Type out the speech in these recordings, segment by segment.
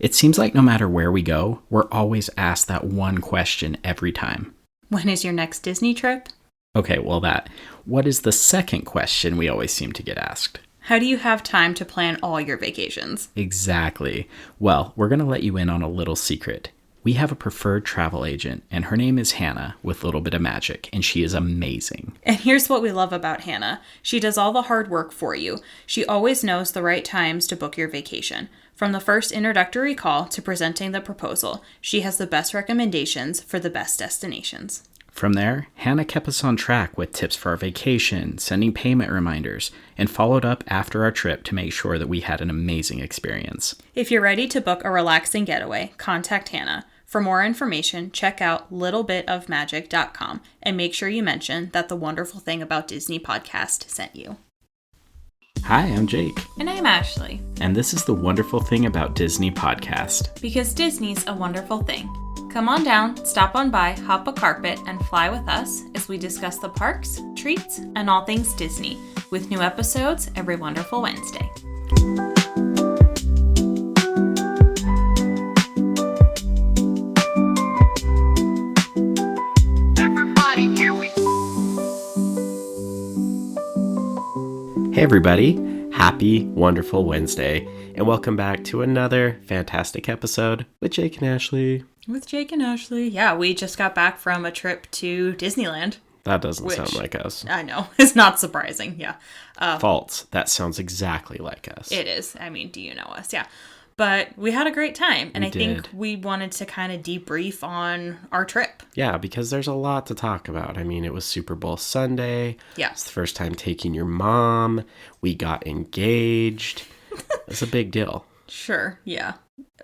It seems like no matter where we go, we're always asked that one question every time. When is your next Disney trip? Okay, well that. What is the second question we always seem to get asked? How do you have time to plan all your vacations? Exactly. Well, we're going to let you in on a little secret. We have a preferred travel agent, and her name is Hannah with a little bit of magic, and she is amazing. And here's what we love about Hannah. She does all the hard work for you. She always knows the right times to book your vacation. From the first introductory call to presenting the proposal, she has the best recommendations for the best destinations. From there, Hannah kept us on track with tips for our vacation, sending payment reminders, and followed up after our trip to make sure that we had an amazing experience. If you're ready to book a relaxing getaway, contact Hannah. For more information, check out littlebitofmagic.com and make sure you mention that the Wonderful Thing About Disney podcast sent you. Hi, I'm Jake. And I'm Ashley. And this is the Wonderful Thing About Disney podcast. Because Disney's a wonderful thing. Come on down, stop on by, hop a carpet, and fly with us as we discuss the parks, treats, and all things Disney, with new episodes every wonderful Wednesday. Hey everybody, happy wonderful Wednesday, and welcome back to another fantastic episode with Jake and Ashley. With Jake and Ashley. Yeah, we just got back from a trip to Disneyland. That doesn't sound like us. I know, it's not surprising, yeah. False, that sounds exactly like us. It is, I mean, do you know us? Yeah. But we had a great time, and I think we wanted to kind of debrief on our trip. Yeah, because there's a lot to talk about. I mean, it was Super Bowl Sunday. Yeah. It's the first time taking your mom. We got engaged. It's a big deal. Sure, yeah.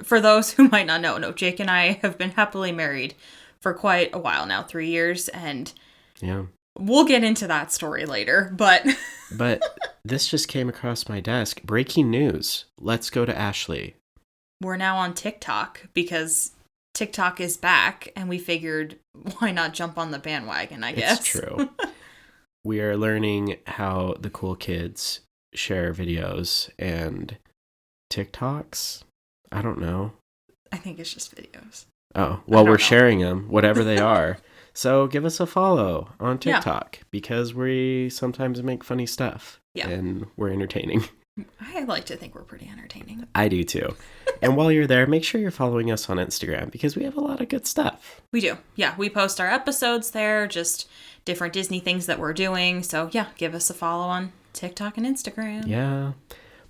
For those who might not know, Jake and I have been happily married for quite a while now, 3 years, and yeah, we'll get into that story later, but... But this just came across my desk. Breaking news. Let's go to Ashley. We're now on TikTok because TikTok is back, and we figured, why not jump on the bandwagon, I guess. It's true. We are learning how the cool kids share videos and TikToks. I don't know. I think it's just videos. Oh, well, we're sharing them, whatever they are. So give us a follow on TikTok because we sometimes make funny stuff and we're entertaining. I like to think we're pretty entertaining. I do too. And while you're there, make sure you're following us on Instagram because we have a lot of good stuff. We do. Yeah, we post our episodes there, just different Disney things that we're doing. So yeah, give us a follow on TikTok and Instagram. Yeah.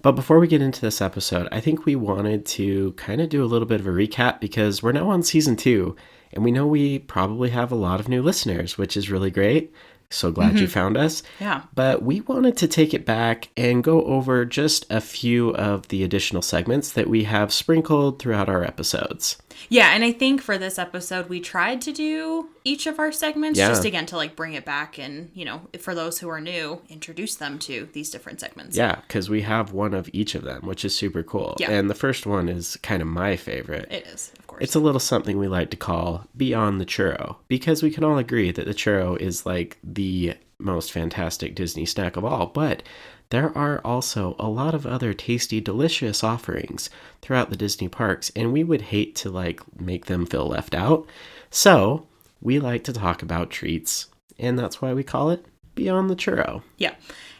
But before we get into this episode, I think we wanted to kind of do a little bit of a recap because we're now on season 2 and we know we probably have a lot of new listeners, which is really great. So glad you found us. Yeah. But we wanted to take it back and go over just a few of the additional segments that we have sprinkled throughout our episodes. Yeah, and I think for this episode, we tried to do each of our segments just again to like bring it back and, for those who are new, introduce them to these different segments. Yeah, because we have one of each of them, which is super cool. Yeah. And the first one is kind of my favorite. It is, of course. It's a little something we like to call Beyond the Churro, because we can all agree that the churro is like the most fantastic Disney snack of all, but there are also a lot of other tasty, delicious offerings throughout the Disney parks, and we would hate to make them feel left out. So we like to talk about treats, and that's why we call it Beyond the Churro. Yeah.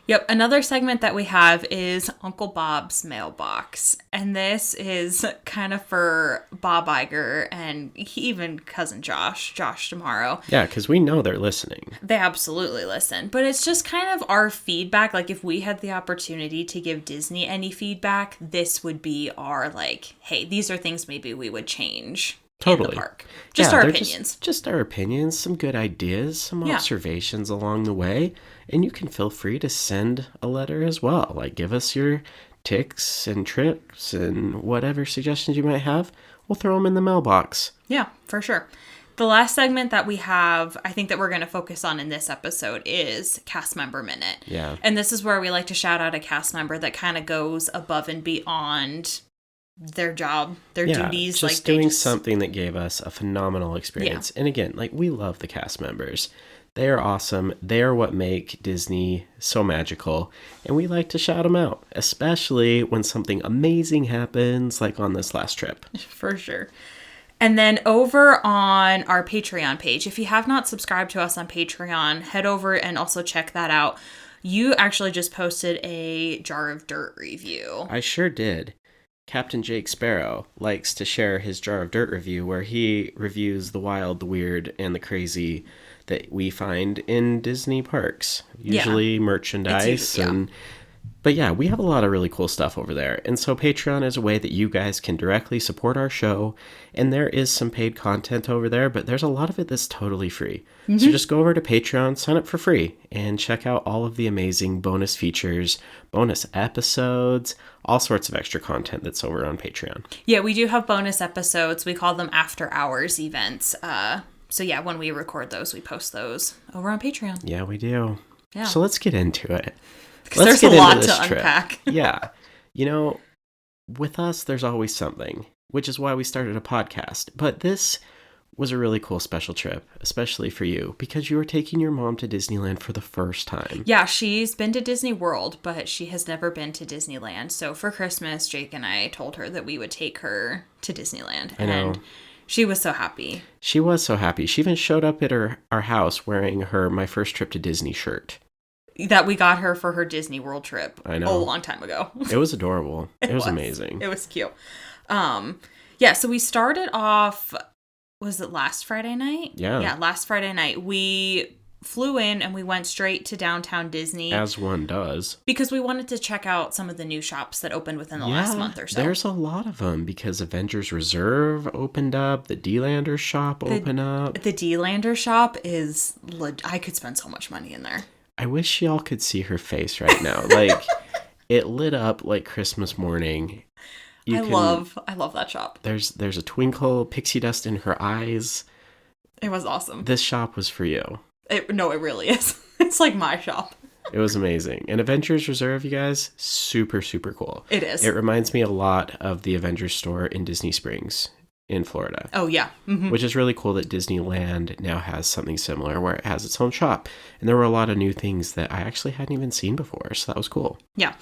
Yep. Another segment that we have is Uncle Bob's Mailbox. And this is kind of for Bob Iger and even cousin Josh tomorrow. Yeah, because we know they're listening. They absolutely listen. But it's just kind of our feedback. Like if we had the opportunity to give Disney any feedback, this would be our hey, these are things maybe we would change. Totally. In the park. Just our opinions. Just our opinions, some good ideas, some observations along the way. And you can feel free to send a letter as well. Give us your tips and tricks and whatever suggestions you might have. We'll throw them in the mailbox. Yeah, for sure. The last segment that we have, I think that we're going to focus on in this episode is Cast Member Minute. Yeah. And this is where we like to shout out a cast member that kind of goes above and beyond their job, their duties. Just doing something that gave us a phenomenal experience. Yeah. And again, we love the cast members. They are awesome. They are what make Disney so magical. And we like to shout them out, especially when something amazing happens, like on this last trip. For sure. And then over on our Patreon page, if you have not subscribed to us on Patreon, head over and also check that out. You actually just posted a Jar of Dirt review. I sure did. Captain Jake Sparrow likes to share his Jar of Dirt review where he reviews the wild, the weird, and the crazy that we find in Disney parks. Usually merchandise But yeah, we have a lot of really cool stuff over there. And so Patreon is a way that you guys can directly support our show. And there is some paid content over there, but there's a lot of it that's totally free. So just go over to Patreon, sign up for free, and check out all of the amazing bonus features, bonus episodes, all sorts of extra content that's over on Patreon. Yeah, we do have bonus episodes. We call them after hours events. So yeah, when we record those, we post those over on Patreon. Yeah, we do. Yeah. So let's get into it. Because there's a lot to unpack. Yeah. You know, with us, there's always something, which is why we started a podcast. But this was a really cool special trip, especially for you, because you were taking your mom to Disneyland for the first time. Yeah, she's been to Disney World, but she has never been to Disneyland. So for Christmas, Jake and I told her that we would take her to Disneyland. I know. And she was so happy. She was so happy. She even showed up at our house wearing her My First Trip to Disney shirt. That we got her for her Disney World trip. I know. A long time ago. It was adorable. It was amazing. It was cute. Yeah, so we started off, was it last Friday night? Yeah. Yeah, last Friday night. We flew in and we went straight to downtown Disney. As one does. Because we wanted to check out some of the new shops that opened within the last month or so. There's a lot of them because Avengers Reserve opened up, the D-Lander shop opened up. The D-Lander shop is, I could spend so much money in there. I wish y'all could see her face right now. Like, it lit up like Christmas morning. I love that shop. There's a twinkle, pixie dust in her eyes. It was awesome. This shop was for you. It really is. It's like my shop. It was amazing. And Avengers Reserve, you guys, super, super cool. It is. It reminds me a lot of the Avengers store in Disney Springs in Florida. Oh, yeah. Mm-hmm. Which is really cool that Disneyland now has something similar where it has its own shop. And there were a lot of new things that I actually hadn't even seen before. So that was cool. Yeah.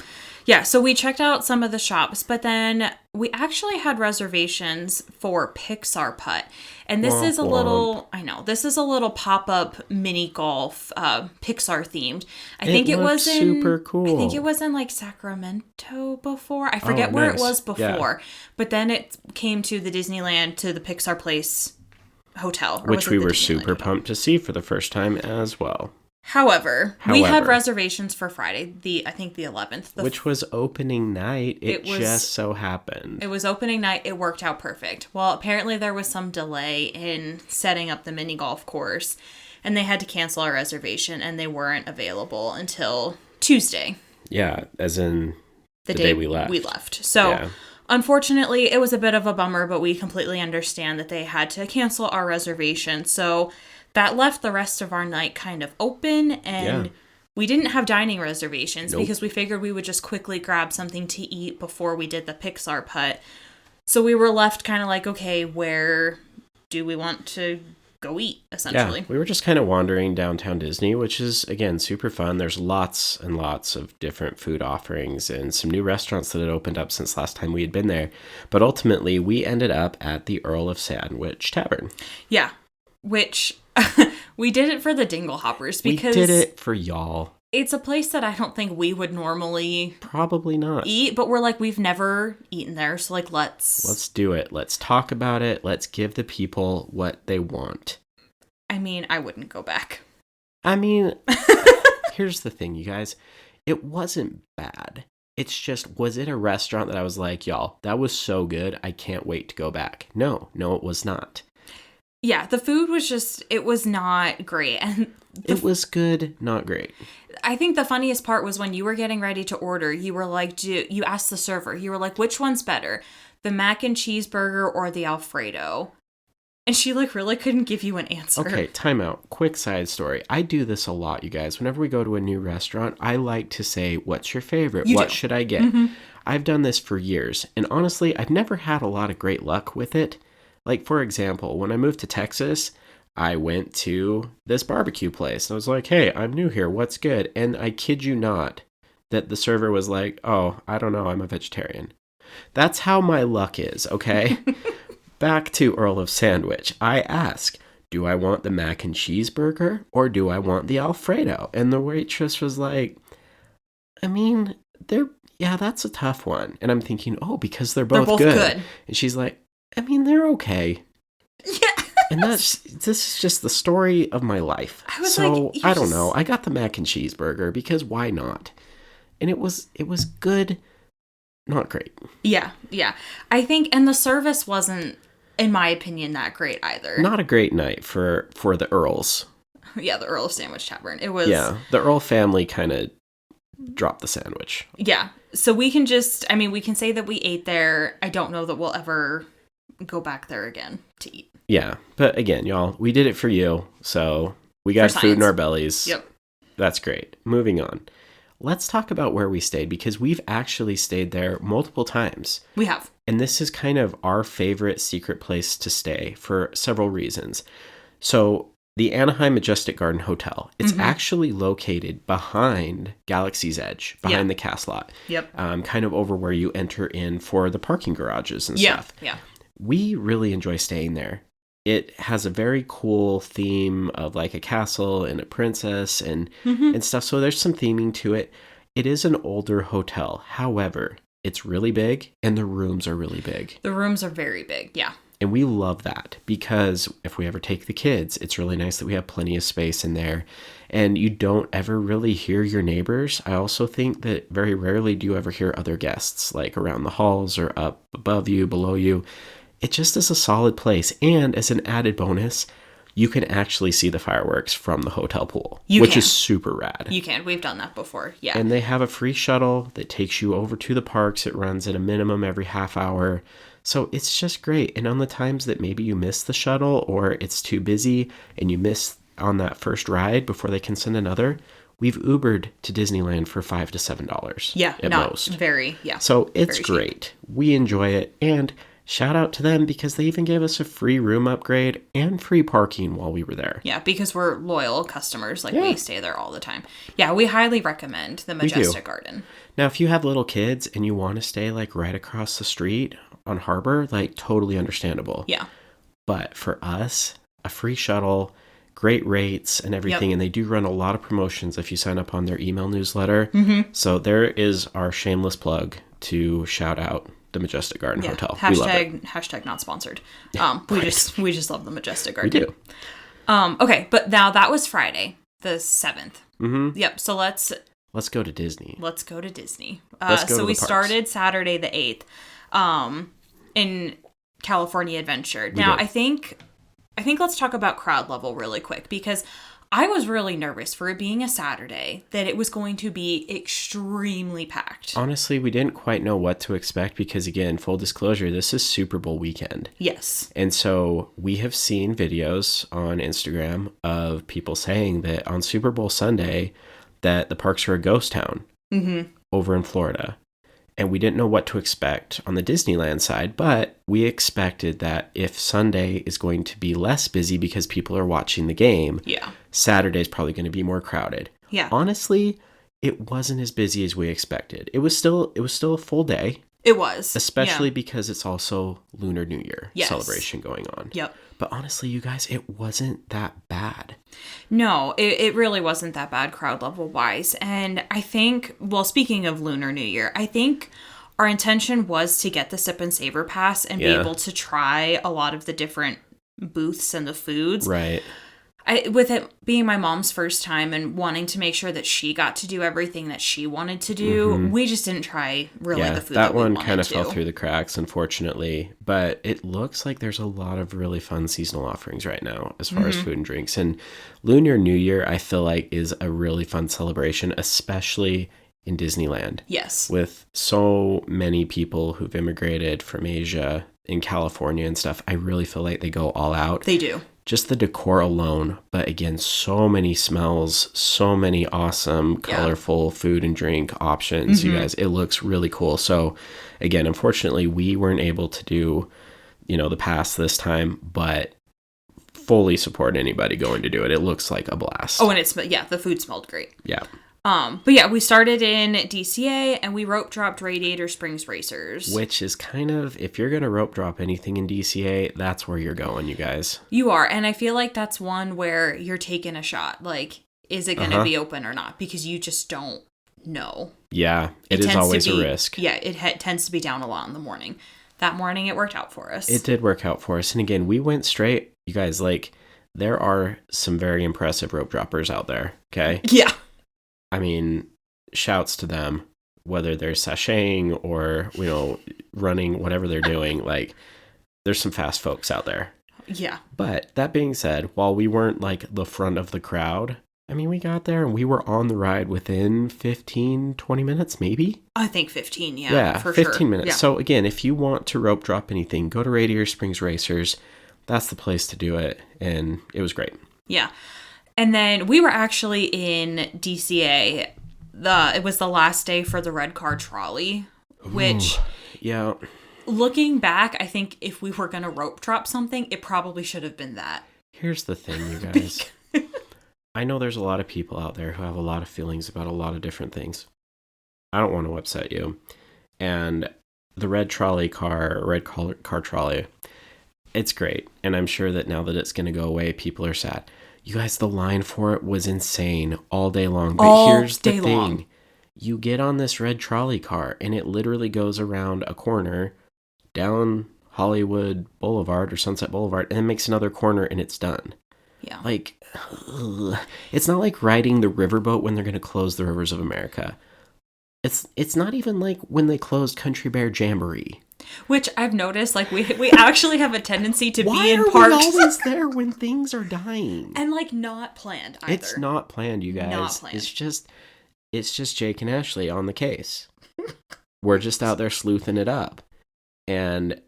Yeah, so we checked out some of the shops, but then we actually had reservations for Pixar Putt. And this is a little, I know, this is a little pop-up mini golf, Pixar themed. I think it was super cool. I think it was in like Sacramento before. I forget where it was before. Yeah. But then it came to the Disneyland, to the Pixar Place Hotel. Which we were super pumped to see for the first time as well. However, we had reservations for Friday, I think the 11th. Which was opening night. It just so happened. It was opening night. It worked out perfect. Well, apparently there was some delay in setting up the mini golf course, and they had to cancel our reservation, and they weren't available until Tuesday. Yeah, as in the day we left. So, unfortunately, it was a bit of a bummer, but we completely understand that they had to cancel our reservation. So that left the rest of our night kind of open, and we didn't have dining reservations because we figured we would just quickly grab something to eat before we did the Pixar Putt. So we were left kind of like, okay, where do we want to go eat, essentially? Yeah, we were just kind of wandering downtown Disney, which is, again, super fun. There's lots and lots of different food offerings and some new restaurants that had opened up since last time we had been there. But ultimately, we ended up at the Earl of Sandwich Tavern. Yeah. Which we did it for the Dingle Hoppers because we did it for y'all. It's a place that I don't think we would normally probably not eat, but we're like, we've never eaten there, so like let's do it. Let's talk about it. Let's give the people what they want. I mean, I wouldn't go back. I mean, here's the thing, you guys. It wasn't bad. It's just, was it a restaurant that I was like, y'all, that was so good, I can't wait to go back? No, it was not. Yeah, the food was just, it was not great. And it was good, not great. I think the funniest part was when you were getting ready to order, you were like, you asked the server, you were like, which one's better, the mac and cheeseburger or the Alfredo? And she like really couldn't give you an answer. Okay, time out. Quick side story. I do this a lot, you guys. Whenever we go to a new restaurant, I like to say, what's your favorite? What should I get? Mm-hmm. I've done this for years. And honestly, I've never had a lot of great luck with it. Like, for example, when I moved to Texas, I went to this barbecue place. And I was like, hey, I'm new here. What's good? And I kid you not that the server was like, oh, I don't know. I'm a vegetarian. That's how my luck is, okay? Back to Earl of Sandwich. I ask, do I want the mac and cheese burger or do I want the Alfredo? And the waitress was like, I mean, that's a tough one. And I'm thinking, oh, because they're both good. And she's like, I mean, they're okay. Yeah. And this is just the story of my life. I don't know. I got the mac and cheese burger because why not? And it was good, not great. Yeah. I think, and the service wasn't, in my opinion, that great either. Not a great night for the Earls. Yeah, the Earl of Sandwich Tavern. It was. Yeah, the Earl family kind of dropped the sandwich. Yeah. So we can say that we ate there. I don't know that we'll ever go back there again to eat. Yeah. But again, y'all, we did it for you. So we got food in our bellies. Yep. That's great. Moving on. Let's talk about where we stayed because we've actually stayed there multiple times. We have. And this is kind of our favorite secret place to stay for several reasons. So the Anaheim Majestic Garden Hotel, it's actually located behind Galaxy's Edge, behind the cast lot. Yep. Kind of over where you enter in for the parking garages and stuff. Yeah. We really enjoy staying there. It has a very cool theme of like a castle and a princess and stuff. So there's some theming to it. It is an older hotel. However, it's really big and the rooms are really big. The rooms are very big. Yeah. And we love that because if we ever take the kids, it's really nice that we have plenty of space in there and you don't ever really hear your neighbors. I also think that very rarely do you ever hear other guests like around the halls or up above you, below you. It just is a solid place. And as an added bonus, you can actually see the fireworks from the hotel pool, which is super rad. You can. We've done that before. Yeah. And they have a free shuttle that takes you over to the parks. It runs at a minimum every half hour. So it's just great. And on the times that maybe you miss the shuttle or it's too busy and you miss on that first ride before they can send another, we've Ubered to Disneyland for $5 to $7. Yeah. At most. Very. Yeah. So it's great. We enjoy it. And shout out to them because they even gave us a free room upgrade and free parking while we were there. Yeah, because we're loyal customers. We stay there all the time. Yeah, we highly recommend the Majestic Garden. Now, if you have little kids and you want to stay right across the street on Harbor, totally understandable. Yeah. But for us, a free shuttle, great rates and everything. And they do run a lot of promotions if you sign up on their email newsletter. So there is our shameless plug to shout out the Majestic Garden Hotel. We love it. Hashtag not sponsored. We just love the Majestic Garden. We do. Okay, but now that was Friday, the 7th. Yep. So let's go to Disney. Let's go to Disney. So we started Saturday the 8th, in California Adventure. Now I think let's talk about crowd level really quick because I was really nervous for it being a Saturday that it was going to be extremely packed. Honestly, we didn't quite know what to expect because, again, full disclosure, this is Super Bowl weekend. Yes. And so we have seen videos on Instagram of people saying that on Super Bowl Sunday that the parks are a ghost town over in Florida. And we didn't know what to expect on the Disneyland side, but we expected that if Sunday is going to be less busy because people are watching the game, Saturday is probably going to be more crowded. Yeah. Honestly, it wasn't as busy as we expected. It was still a full day. It was. Especially because it's also Lunar New Year celebration going on. Yep. But honestly, you guys, it wasn't that bad. No, it really wasn't that bad crowd level wise. And I think, well, speaking of Lunar New Year, I think our intention was to get the Sip and Savor Pass and be able to try a lot of the different booths and the foods. Right. With it being my mom's first time and wanting to make sure that she got to do everything that she wanted to do, we just didn't try really the food that we wanted to. That one kind of fell through the cracks, unfortunately. But it looks like there's a lot of really fun seasonal offerings right now as far as food and drinks. And Lunar New Year, I feel like, is a really fun celebration, especially in Disneyland. Yes. With so many people who've immigrated from Asia in California and stuff, I really feel like they go all out. They do. Just the decor alone, but again, so many smells, so many awesome, colorful food and drink options, you guys. It looks really cool. So again, unfortunately, we weren't able to do, the pass this time, but fully support anybody going to do it. It looks like a blast. Oh, and the food smelled great. Yeah. But yeah, we started in DCA and we rope dropped Radiator Springs Racers. Which is kind of, if you're going to rope drop anything in DCA, that's where you're going, you guys. You are. And I feel like that's one where you're taking a shot. Like, is it going to be open or not? Because you just don't know. Yeah, it is always a risk. Yeah, it tends to be down a lot in the morning. That morning, it worked out for us. It did work out for us. And again, we went straight. You guys, like, there are some very impressive rope droppers out there, okay? Yeah. I mean, shouts to them, whether they're sashaying or, running, whatever they're doing. Like, there's some fast folks out there. Yeah. But that being said, while we weren't like the front of the crowd, I mean, we got there and we were on the ride within 15, 20 minutes, maybe? I think 15, yeah. Yeah, for 15 sure. minutes. Yeah. So again, if you want to rope drop anything, go to Radiator Springs Racers. That's the place to do it. And it was great. Yeah. And then we were actually in DCA. It was the last day for the red car trolley, which, yeah, looking back, I think if we were going to rope drop something, it probably should have been that. Here's the thing, you guys. I know there's a lot of people out there who have a lot of feelings about a lot of different things. I don't want to upset you. And the red car trolley, it's great. And I'm sure that now that it's going to go away, people are sad. You guys, the line for it was insane all day long. But here's the thing. You get on this red trolley car, and it literally goes around a corner down Hollywood Boulevard or Sunset Boulevard, and then makes another corner, and it's done. Yeah. Like, it's not like riding the riverboat when they're going to close the rivers of America. It's not even like when they closed Country Bear Jamboree. Which I've noticed, like, we actually have a tendency to be in parks. Why are we always there when things are dying? And, like, not planned either. It's not planned, you guys. Not planned. It's just Jake and Ashley on the case. We're just out there sleuthing it up. And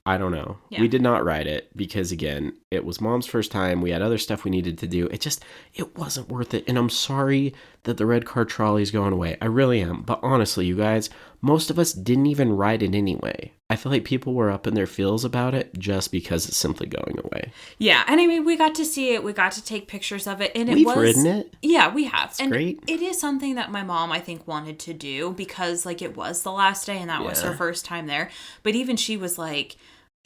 I don't know. Yeah. We did not ride it because, again, it was Mom's first time. We had other stuff we needed to do. It wasn't worth it. And I'm sorry that the red car trolley is going away. I really am. But honestly, you guys, most of us didn't even ride it anyway. I feel like people were up in their feels about it just because it's simply going away. Yeah. And I mean, we got to see it. We got to take pictures of it. And We've ridden it. Yeah, we have. It's great. It is something that my mom, I think, wanted to do because, like, it was the last day and that was her first time there. But even she was like,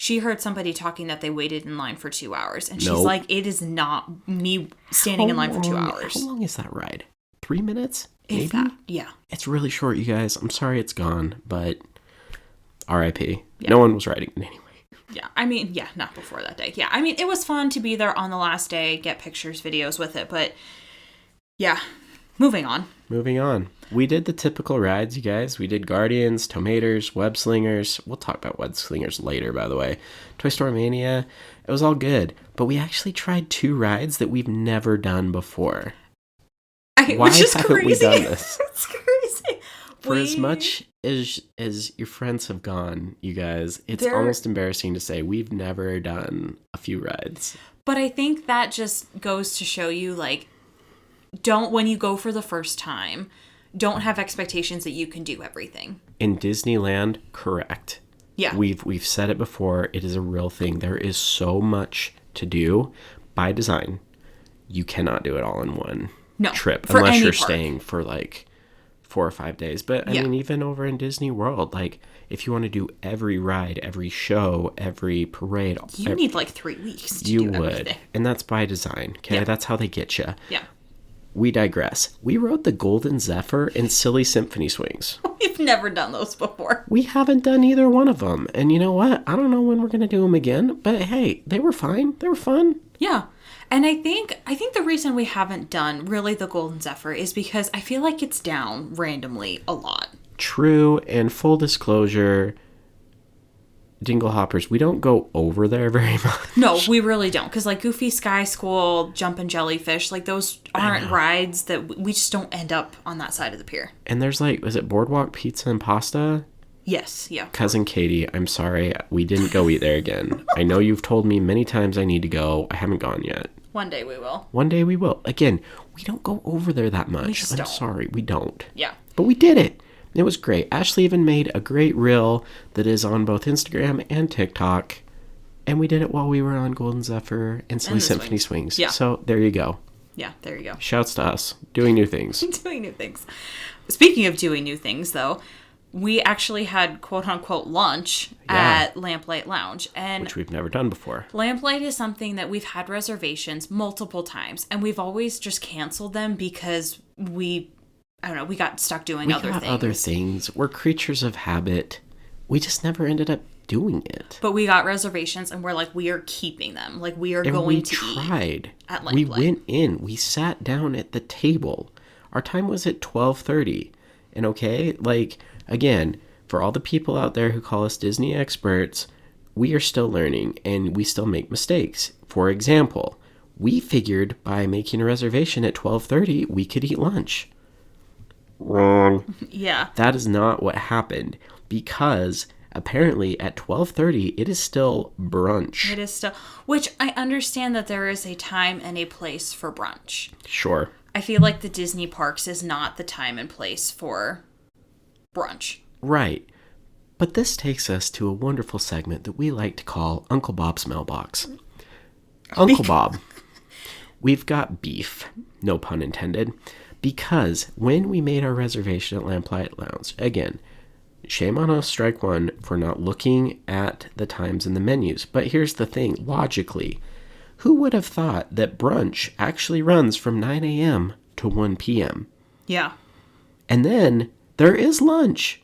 she heard somebody talking that they waited in line for 2 hours. And she's like, it is not me standing in line for 2 hours. How long is that ride? 3 minutes? Maybe? If that, yeah. It's really short, you guys. I'm sorry it's gone, but R.I.P. Yeah. No one was riding it anyway. Yeah, I mean, yeah, not before that day. Yeah, I mean, it was fun to be there on the last day, get pictures, videos with it, but yeah, moving on. We did the typical rides, you guys. We did Guardians, Tomators, Web Slingers. We'll talk about Web Slingers later, by the way. Toy Story Mania. It was all good. But we actually tried 2 rides that we've never done before. Why haven't we done this? It's crazy. For as much as your friends have gone, you guys, it's almost embarrassing to say we've never done a few rides. But I think that just goes to show you, like, when you go for the first time, don't have expectations that you can do everything. In Disneyland, correct. Yeah. We've said it before. It is a real thing. There is so much to do by design. You cannot do it all in one trip unless you're staying for like 4 or 5 days. But I mean, even over in Disney World, like if you want to do every ride, every show, every parade, you need like 3 weeks to do everything. And that's by design. Okay, yeah. That's how they get you. Yeah. We digress. We rode the Golden Zephyr and Silly Symphony Swings. We've never done those before. We haven't done either one of them. And you know what? I don't know when we're going to do them again. But hey, they were fine. They were fun. Yeah. And I think the reason we haven't done really the Golden Zephyr is because I feel like it's down randomly a lot. True. And full disclosure, Dingle Hoppers, we don't go over there very much. No, we really don't. Because like Goofy Sky School, Jumpin' Jellyfish, like those aren't rides that we just don't end up on that side of the pier. And there's like, was it Boardwalk Pizza and Pasta? Yes, yeah. Cousin Katie, I'm sorry. We didn't go eat there again. I know you've told me many times I need to go. I haven't gone yet. One day we will. One day we will. Again, we don't go over there that much. We just don't. Sorry, we don't. Yeah. But we did it. It was great. Ashley even made a great reel that is on both Instagram and TikTok. And we did it while we were on Golden Zephyr and Silly Symphony Swings. Yeah. So there you go. Yeah, there you go. Shouts to us. Doing new things. Doing new things. Speaking of doing new things, though, we actually had quote-unquote lunch at Lamplight Lounge. Which we've never done before. Lamplight is something that we've had reservations multiple times, and we've always just canceled them because we got stuck doing other things. We're creatures of habit. We just never ended up doing it. But we got reservations, and we're like, we are keeping them. Like, we are going to eat at Lamplight. We went in. We sat down at the table. Our time was at 12:30. And okay, like, again, for all the people out there who call us Disney experts, we are still learning, and we still make mistakes. For example, we figured by making a reservation at 12:30, we could eat lunch. Wrong. Yeah. That is not what happened, because apparently at 12:30 it is still brunch. It is still, which I understand that there is a time and a place for brunch. Sure. I feel like the Disney parks is not the time and place for brunch. Right. But this takes us to a wonderful segment that we like to call Uncle Bob's Mailbox. Uncle Bob, we've got beef, no pun intended, because when we made our reservation at Lamplight Lounge, again, shame on us, strike one, for not looking at the times in the menus. But here's the thing, logically, who would have thought that brunch actually runs from 9 a.m. to 1 p.m.? Yeah. And then there is lunch.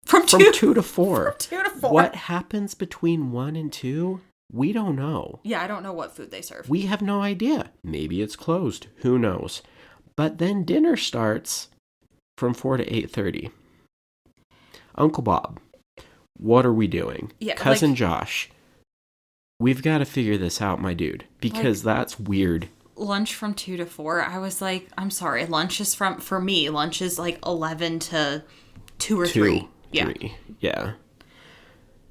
From 2 to 4. From 2 to 4. What happens between 1 and 2? We don't know. Yeah, I don't know what food they serve. We have no idea. Maybe it's closed. Who knows? But then dinner starts from 4 to 8:30. Uncle Bob, what are we doing? Yeah, Cousin Josh, we've got to figure this out, my dude, because that's weird. Lunch from 2 to 4, I was like, I'm sorry, lunch is for me, lunch is like 11 to 2 or 3. Yeah. 3. Yeah.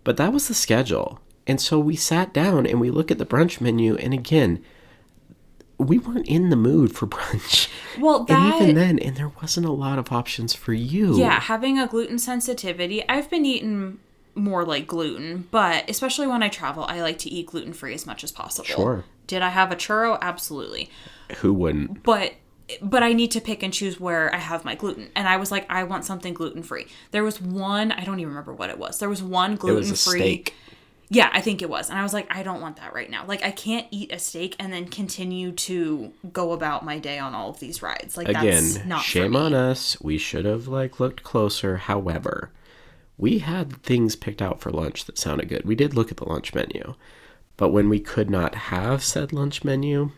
But that was the schedule. And so we sat down and we look at the brunch menu, and again, we weren't in the mood for brunch. Well, and even then, and there wasn't a lot of options for you. Yeah, having a gluten sensitivity, I've been eating more like gluten, but especially when I travel, I like to eat gluten-free as much as possible. Sure. Did I have a churro? Absolutely. Who wouldn't? But I need to pick and choose where I have my gluten. And I was like, I want something gluten-free. There was one, I don't even remember what it was. There was one gluten-free. It was a steak. Yeah, I think it was. And I was like, I don't want that right now. Like, I can't eat a steak and then continue to go about my day on all of these rides. Like, again, that's not shame for me. on us. We should have, looked closer. However, we had things picked out for lunch that sounded good. We did look at the lunch menu. But when we could not have said lunch menu,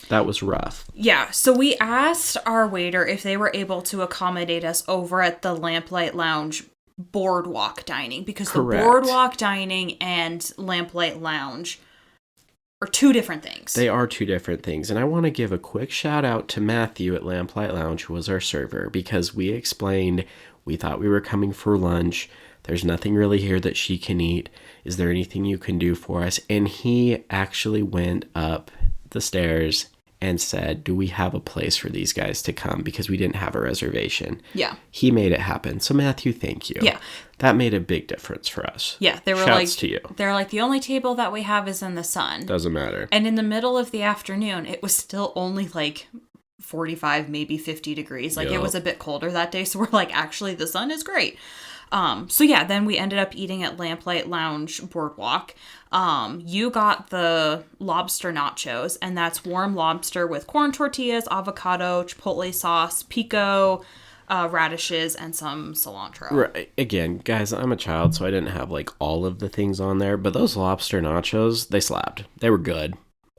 that was rough. Yeah, so we asked our waiter if they were able to accommodate us over at the Lamplight Lounge boardwalk dining, because Correct. The boardwalk dining and Lamplight Lounge are two different things. They are two different things. And I want to give a quick shout out to Matthew at Lamplight Lounge, who was our server, because we explained we thought we were coming for lunch. There's nothing really here that she can eat. Is there anything you can do for us? And he actually went up the stairs and said, do we have a place for these guys to come? Because we didn't have a reservation. Yeah. He made it happen. So Matthew, thank you. Yeah. That made a big difference for us. Yeah. They were Shouts to you. They're like, the only table that we have is in the sun. Doesn't matter. And in the middle of the afternoon, it was still only 45, maybe 50 degrees. It was a bit colder that day. So we're like, actually, the sun is great. So yeah, then we ended up eating at Lamplight Lounge Boardwalk. You got the lobster nachos, and that's warm lobster with corn tortillas, avocado, chipotle sauce, pico, radishes, and some cilantro. Right. Again, guys, I'm a child, so I didn't have all of the things on there, but those lobster nachos, they slapped. They were good.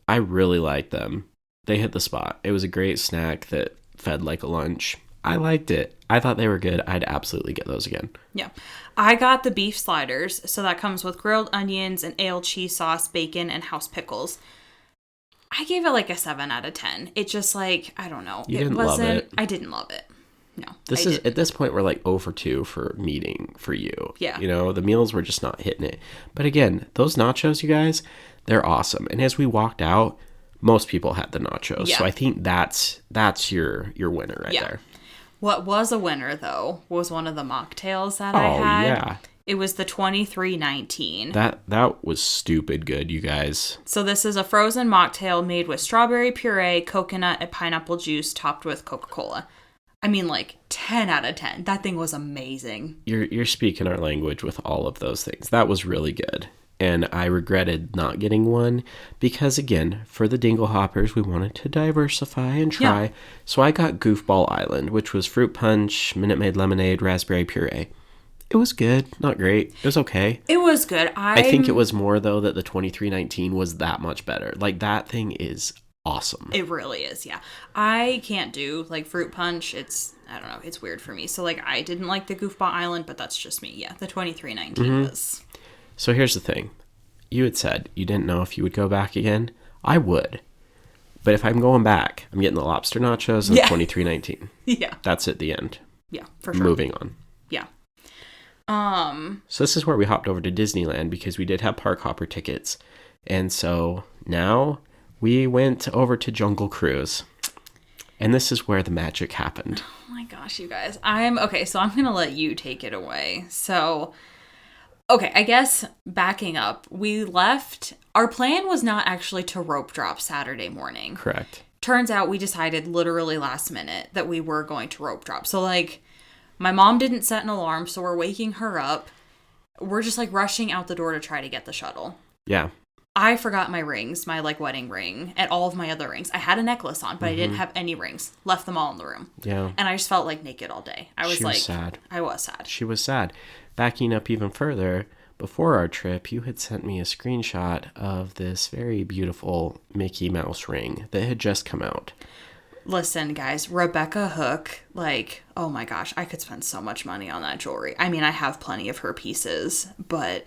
I really liked them. They hit the spot. It was a great snack that fed like a lunch. I liked it. I thought they were good. I'd absolutely get those again. Yeah. I got the beef sliders. So that comes with grilled onions and ale cheese sauce, bacon, and house pickles. I gave it a 7 out of 10. It just I don't know. You didn't love it. I didn't love it. No. At this point, we're 0 for 2 for meeting for you. Yeah. The meals were just not hitting it. But again, those nachos, you guys, they're awesome. And as we walked out, most people had the nachos. Yeah. So I think that's your winner right there. What was a winner, though, was one of the mocktails that I had. Oh, yeah. It was the 2319. That was stupid good, you guys. So this is a frozen mocktail made with strawberry puree, coconut, and pineapple juice topped with Coca-Cola. I mean, like, 10 out of 10. That thing was amazing. You're speaking our language with all of those things. That was really good. And I regretted not getting one because, again, for the Dingle Hoppers, we wanted to diversify and try. Yeah. So I got Goofball Island, which was fruit punch, Minute Maid lemonade, raspberry puree. It was good. Not great. It was okay. It was good. I think it was more, though, that the 2319 was that much better. Like, that thing is awesome. It really is, yeah. I can't do, like, fruit punch. I don't know, it's weird for me. So, like, I didn't like the Goofball Island, but that's just me. Yeah, the 2319 was... So here's the thing. You had said you didn't know if you would go back again. I would. But if I'm going back, I'm getting the lobster nachos and the 2319. Yeah. That's at the end. Yeah, for sure. Moving on. Yeah. So this is where we hopped over to Disneyland because we did have park hopper tickets. And so now we went over to Jungle Cruise. And this is where the magic happened. Oh my gosh, you guys. Okay, so I'm going to let you take it away. So, okay, I guess backing up, we left. Our plan was not actually to rope drop Saturday morning. Correct. Turns out we decided literally last minute that we were going to rope drop. So, like, my mom didn't set an alarm, so we're waking her up. We're just, like, rushing out the door to try to get the shuttle. Yeah. I forgot my rings, my, like, wedding ring, and all of my other rings. I had a necklace on, but I didn't have any rings. Left them all in the room. Yeah. And I just felt, like, naked all day. She was sad. I was sad. She was sad. Backing up even further, before our trip, you had sent me a screenshot of this very beautiful Mickey Mouse ring that had just come out. Listen, guys, Rebecca Hook, like, oh my gosh, I could spend so much money on that jewelry. I mean, I have plenty of her pieces, but...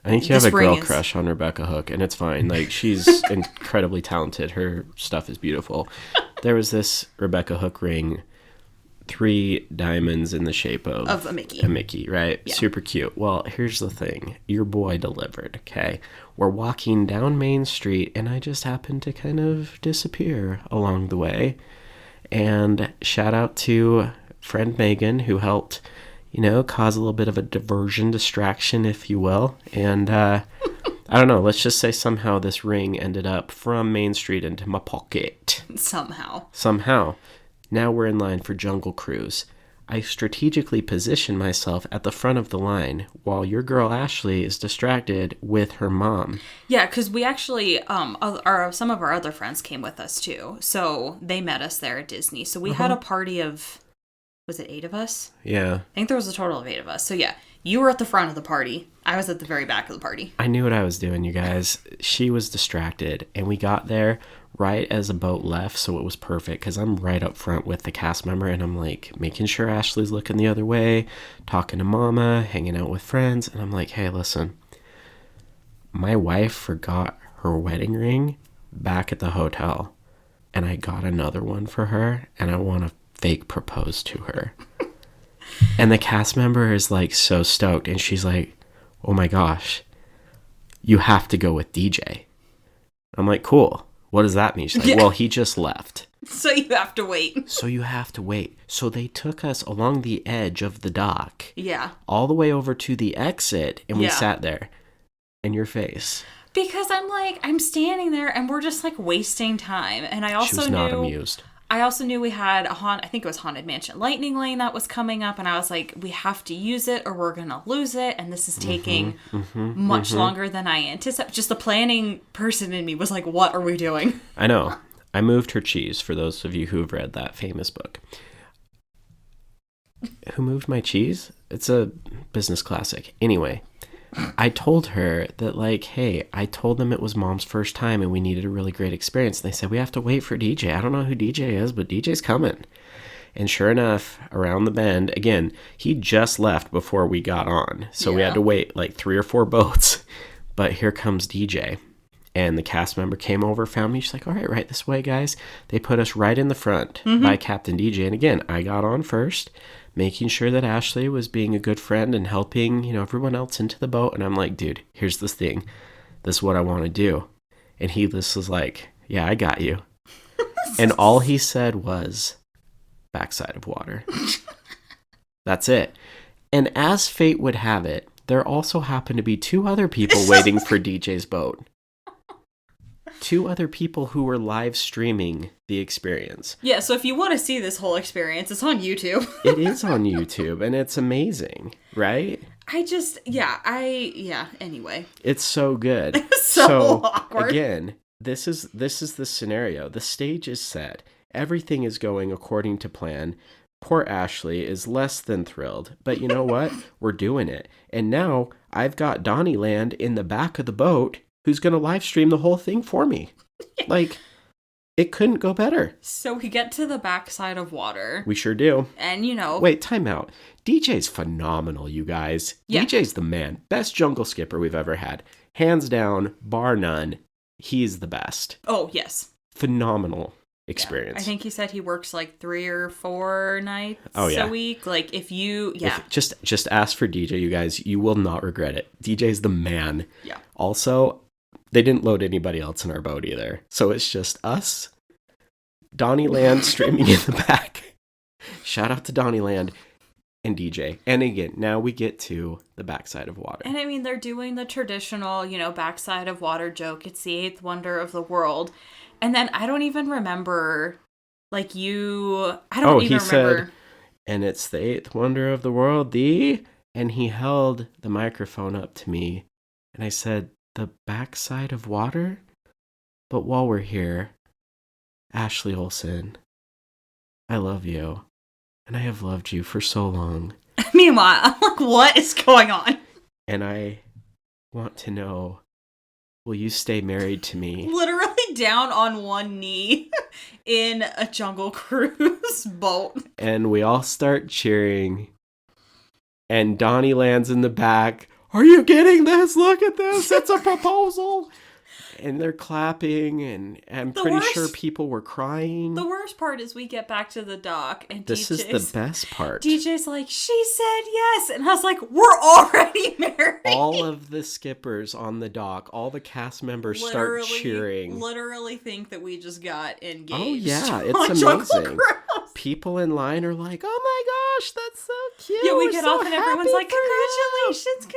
I think you have a girl crush on Rebecca Hook, and it's fine. Like, she's incredibly talented. Her stuff is beautiful. There was this Rebecca Hook ring, 3 diamonds in the shape of a Mickey. A Mickey, right? Yeah. Super cute. Well, here's the thing. Your boy delivered, okay? We're walking down Main Street, and I just happened to kind of disappear along the way. And shout out to friend Megan, who helped, cause a little bit of a distraction, if you will. And I don't know, let's just say somehow this ring ended up from Main Street into my pocket. Somehow. Now we're in line for Jungle Cruise. I strategically position myself at the front of the line while your girl Ashley is distracted with her mom. Yeah, because we actually, some of our other friends came with us too. So they met us there at Disney. So we had a party of, was it 8 of us? Yeah. I think there was a total of 8 of us. So yeah, you were at the front of the party. I was at the very back of the party. I knew what I was doing, you guys. She was distracted, and we got there right as a boat left, so it was perfect because I'm right up front with the cast member, and I'm like making sure Ashley's looking the other way, talking to mama, hanging out with friends, and I'm like, hey, listen, my wife forgot her wedding ring back at the hotel, and I got another one for her, and I want to fake propose to her. And the cast member is like so stoked, and she's like, oh my gosh, you have to go with DJ. I'm like, cool. What does that mean? She's like, well, he just left. So you have to wait. So they took us along the edge of the dock. Yeah. All the way over to the exit, and we sat there. And your face. Because I'm standing there, and we're just, like, wasting time. And I also She was not amused. I also knew we had I think it was Haunted Mansion Lightning Lane that was coming up, and I was like, we have to use it or we're going to lose it, and this is taking much longer than I anticipated. Just the planning person in me was like, what are we doing? I know. I moved her cheese, for those of you who have read that famous book. Who moved my cheese? It's a business classic. Anyway, I told her that, like, hey, I told them it was mom's first time and we needed a really great experience. And they said, we have to wait for DJ. I don't know who DJ is, but DJ's coming. And sure enough, around the bend, again, he just left before we got on. So we had to wait like 3 or 4 boats. But here comes DJ. And the cast member came over, found me. She's like, all right this way, guys. They put us right in the front by Captain DJ. And again, I got on first, making sure that Ashley was being a good friend and helping, everyone else into the boat. And I'm like, dude, here's the thing. This is what I want to do. And he just was like, yeah, I got you. And all he said was, backside of water. That's it. And as fate would have it, there also happened to be 2 other people waiting for DJ's boat. 2 other people who were live streaming the experience. Yeah, so if you want to see this whole experience, it's on YouTube. It is on YouTube, and it's amazing, right? Anyway. It's so good. It's so awkward. Again, this is the scenario. The stage is set. Everything is going according to plan. Poor Ashley is less than thrilled. But you know what? We're doing it. And now I've got Donnieland in the back of the boat who's going to live stream the whole thing for me. Like, it couldn't go better. So we get to the backside of water. We sure do. And, Wait, time out. DJ's phenomenal, you guys. Yeah. DJ's the man. Best jungle skipper we've ever had. Hands down, bar none. He's the best. Oh, yes. Phenomenal experience. Yeah. I think he said he works like 3 or 4 nights a week. Like, just ask for DJ, you guys. You will not regret it. DJ's the man. Yeah. Also, they didn't load anybody else in our boat either. So it's just us, Donnieland streaming in the back. Shout out to Donnieland and DJ. And again, now we get to the backside of water. And I mean, they're doing the traditional, backside of water joke. It's the 8th wonder of the world. And then I don't even remember, he said, and it's the 8th wonder of the world, and he held the microphone up to me. And I said, the backside of water? But while we're here, Ashley Olsen, I love you. And I have loved you for so long. Meanwhile, I'm like, what is going on? And I want to know, will you stay married to me? Literally down on one knee in a Jungle Cruise boat. And we all start cheering. And Donnie lands in the back. Are you getting this? Look at this. It's a proposal. And they're clapping, and I'm pretty sure people were crying. The worst part is we get back to the dock, and this is the best part. DJ's like, she said yes. And I was like, we're already married. All of the skippers on the dock, all the cast members start cheering. Literally think that we just got engaged. Oh, yeah. It's amazing. People in line are like, oh my gosh, that's so cute. Yeah, we get off, and everyone's like, congratulations.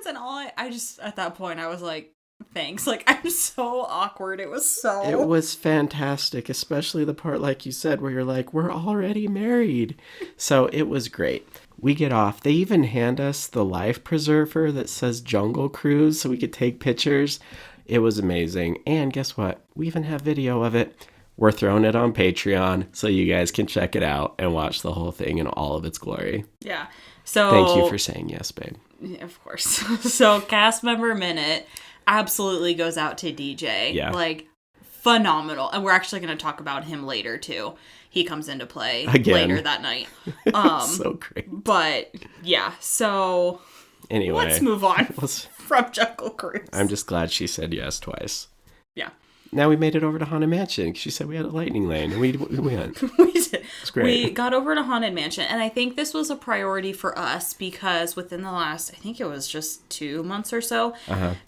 And I just, at that point, I was like, thanks. Like, I'm so awkward. It was fantastic, especially the part, like you said, where you're like, we're already married. So it was great. We get off. They even hand us the life preserver that says Jungle Cruise so we could take pictures. It was amazing. And guess what? We even have video of it. We're throwing it on Patreon so you guys can check it out and watch the whole thing in all of its glory. Yeah. So thank you for saying yes, babe. Yeah, of course. So cast member minute absolutely goes out to DJ. Yeah. Like, phenomenal. And we're actually going to talk about him later, too. He comes into play again later that night. So great. But, yeah. So, anyway, let's move on from Jungle Cruise. I'm just glad she said yes twice. Yeah. Now we made it over to Haunted Mansion. She said we had a lightning lane, and we went. We did. It's great. We got over to Haunted Mansion, and I think this was a priority for us because within the last, I think it was just 2 months or so,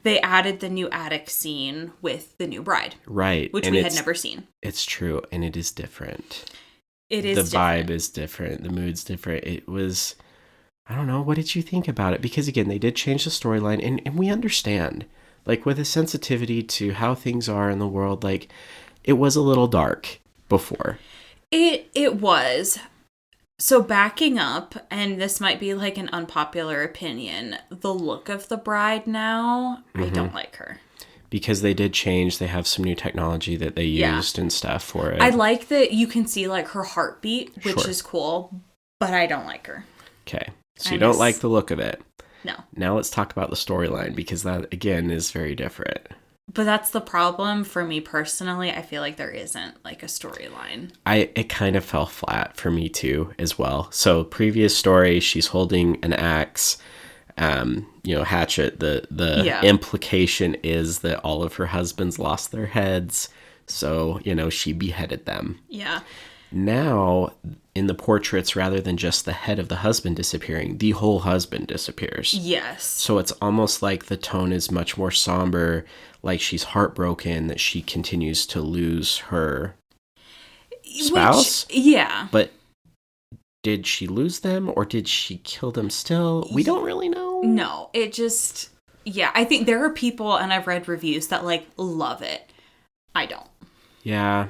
they added the new attic scene with the new bride. Right. Which we had never seen. It's true, and it is different. It is The vibe is different. The mood's different. It was, I don't know, what did you think about it? Because, again, they did change the storyline, and we understand. Like, with a sensitivity to how things are in the world, like, it was a little dark before. It was. So backing up, and this might be like an unpopular opinion, the look of the bride now, I don't like her. Because they did change. They have some new technology that they used and stuff for it. I like that you can see, like, her heartbeat, which is cool, but I don't like her. Okay. So you don't like the look of it. No. Now let's talk about the storyline, because that, again, is very different. But that's the problem for me personally. I feel like there isn't, like, a storyline. It kind of fell flat for me, too, as well. So, previous story, she's holding an axe, hatchet. The implication is that all of her husbands lost their heads. So, she beheaded them. Yeah. Now, in the portraits, rather than just the head of the husband disappearing, the whole husband disappears. Yes. So it's almost like the tone is much more somber, like she's heartbroken that she continues to lose her spouse. Yeah. But did she lose them or did she kill them still? We don't really know. No, it just... Yeah, I think there are people, and I've read reviews, that, like, love it. I don't. Yeah.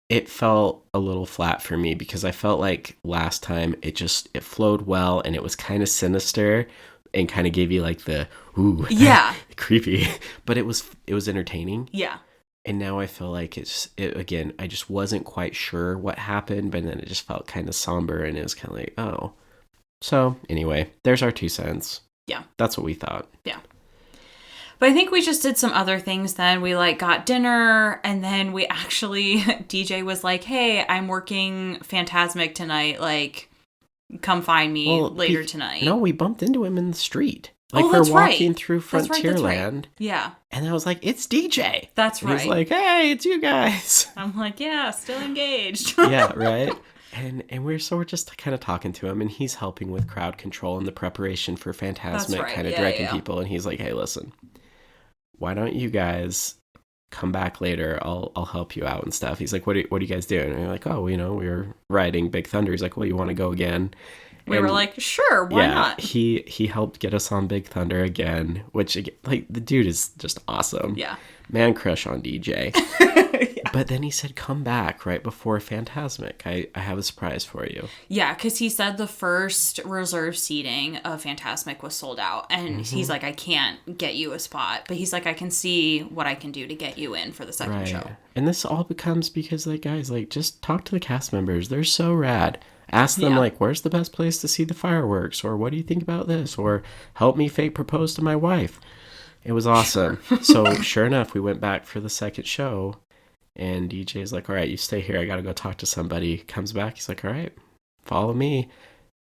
It felt a little flat for me because I felt like last time it flowed well and it was kind of sinister and kind of gave you like the, ooh, yeah, creepy. But it was entertaining. Yeah. And now I feel like again, I just wasn't quite sure what happened, but then it just felt kind of somber and it was kind of like, oh. So anyway, there's our 2 cents. Yeah. That's what we thought. Yeah. But I think we just did some other things then. We, like, got dinner, and then we actually, DJ was like, hey, I'm working Phantasmic tonight. Like, come find me later tonight. No, we bumped into him in the street. Like, we're walking through Frontierland. That's right. Yeah. And I was like, it's DJ. That's right. He's like, hey, it's you guys. I'm like, yeah, still engaged. Yeah, right? And we're just kind of talking to him, and he's helping with crowd control and the preparation for Phantasmic, right. kind of directing people. And he's like, hey, listen, why don't you guys come back later? I'll help you out and stuff. He's like, what are you guys doing? And we're like, oh, we were riding Big Thunder. He's like, well, you want to go again? We were like, sure, why not? He helped get us on Big Thunder again, which, like, the dude is just awesome. Yeah. Man crush on DJ. Yeah. But then he said, come back right before Phantasmic. I have a surprise for you. Yeah, because he said the first reserve seating of Phantasmic was sold out. And he's like, I can't get you a spot. But he's like, I can see what I can do to get you in for the second show. And this all becomes because, like, guys, like, just talk to the cast members. They're so rad. Ask them, like, where's the best place to see the fireworks? Or what do you think about this? Or help me fake propose to my wife. It was awesome. So sure enough, we went back for the second show. And DJ's like, all right, you stay here. I got to go talk to somebody. Comes back. He's like, all right, follow me.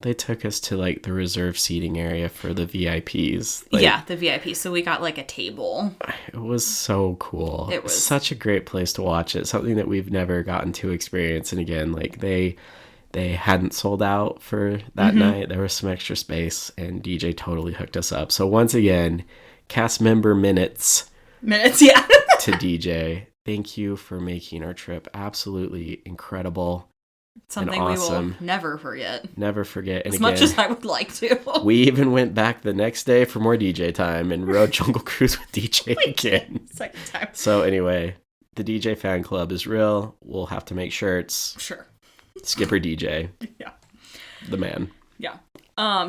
They took us to, like, the reserve seating area for the VIPs. Like, yeah, the VIP. So we got, like, a table. It was so cool. It was such a great place to watch it. Something that we've never gotten to experience. And again, like, they hadn't sold out for that night. There was some extra space, and DJ totally hooked us up. So once again, cast member minutes. Yeah. To DJ. Thank you for making our trip absolutely incredible. Something and awesome. We will never forget. Never forget. And as much as I would like to. We even went back the next day for more DJ time and rode Jungle Cruise with DJ again. Second time. So anyway, the DJ fan club is real. We'll have to make shirts. Sure. Skipper DJ. Yeah. The man. Yeah.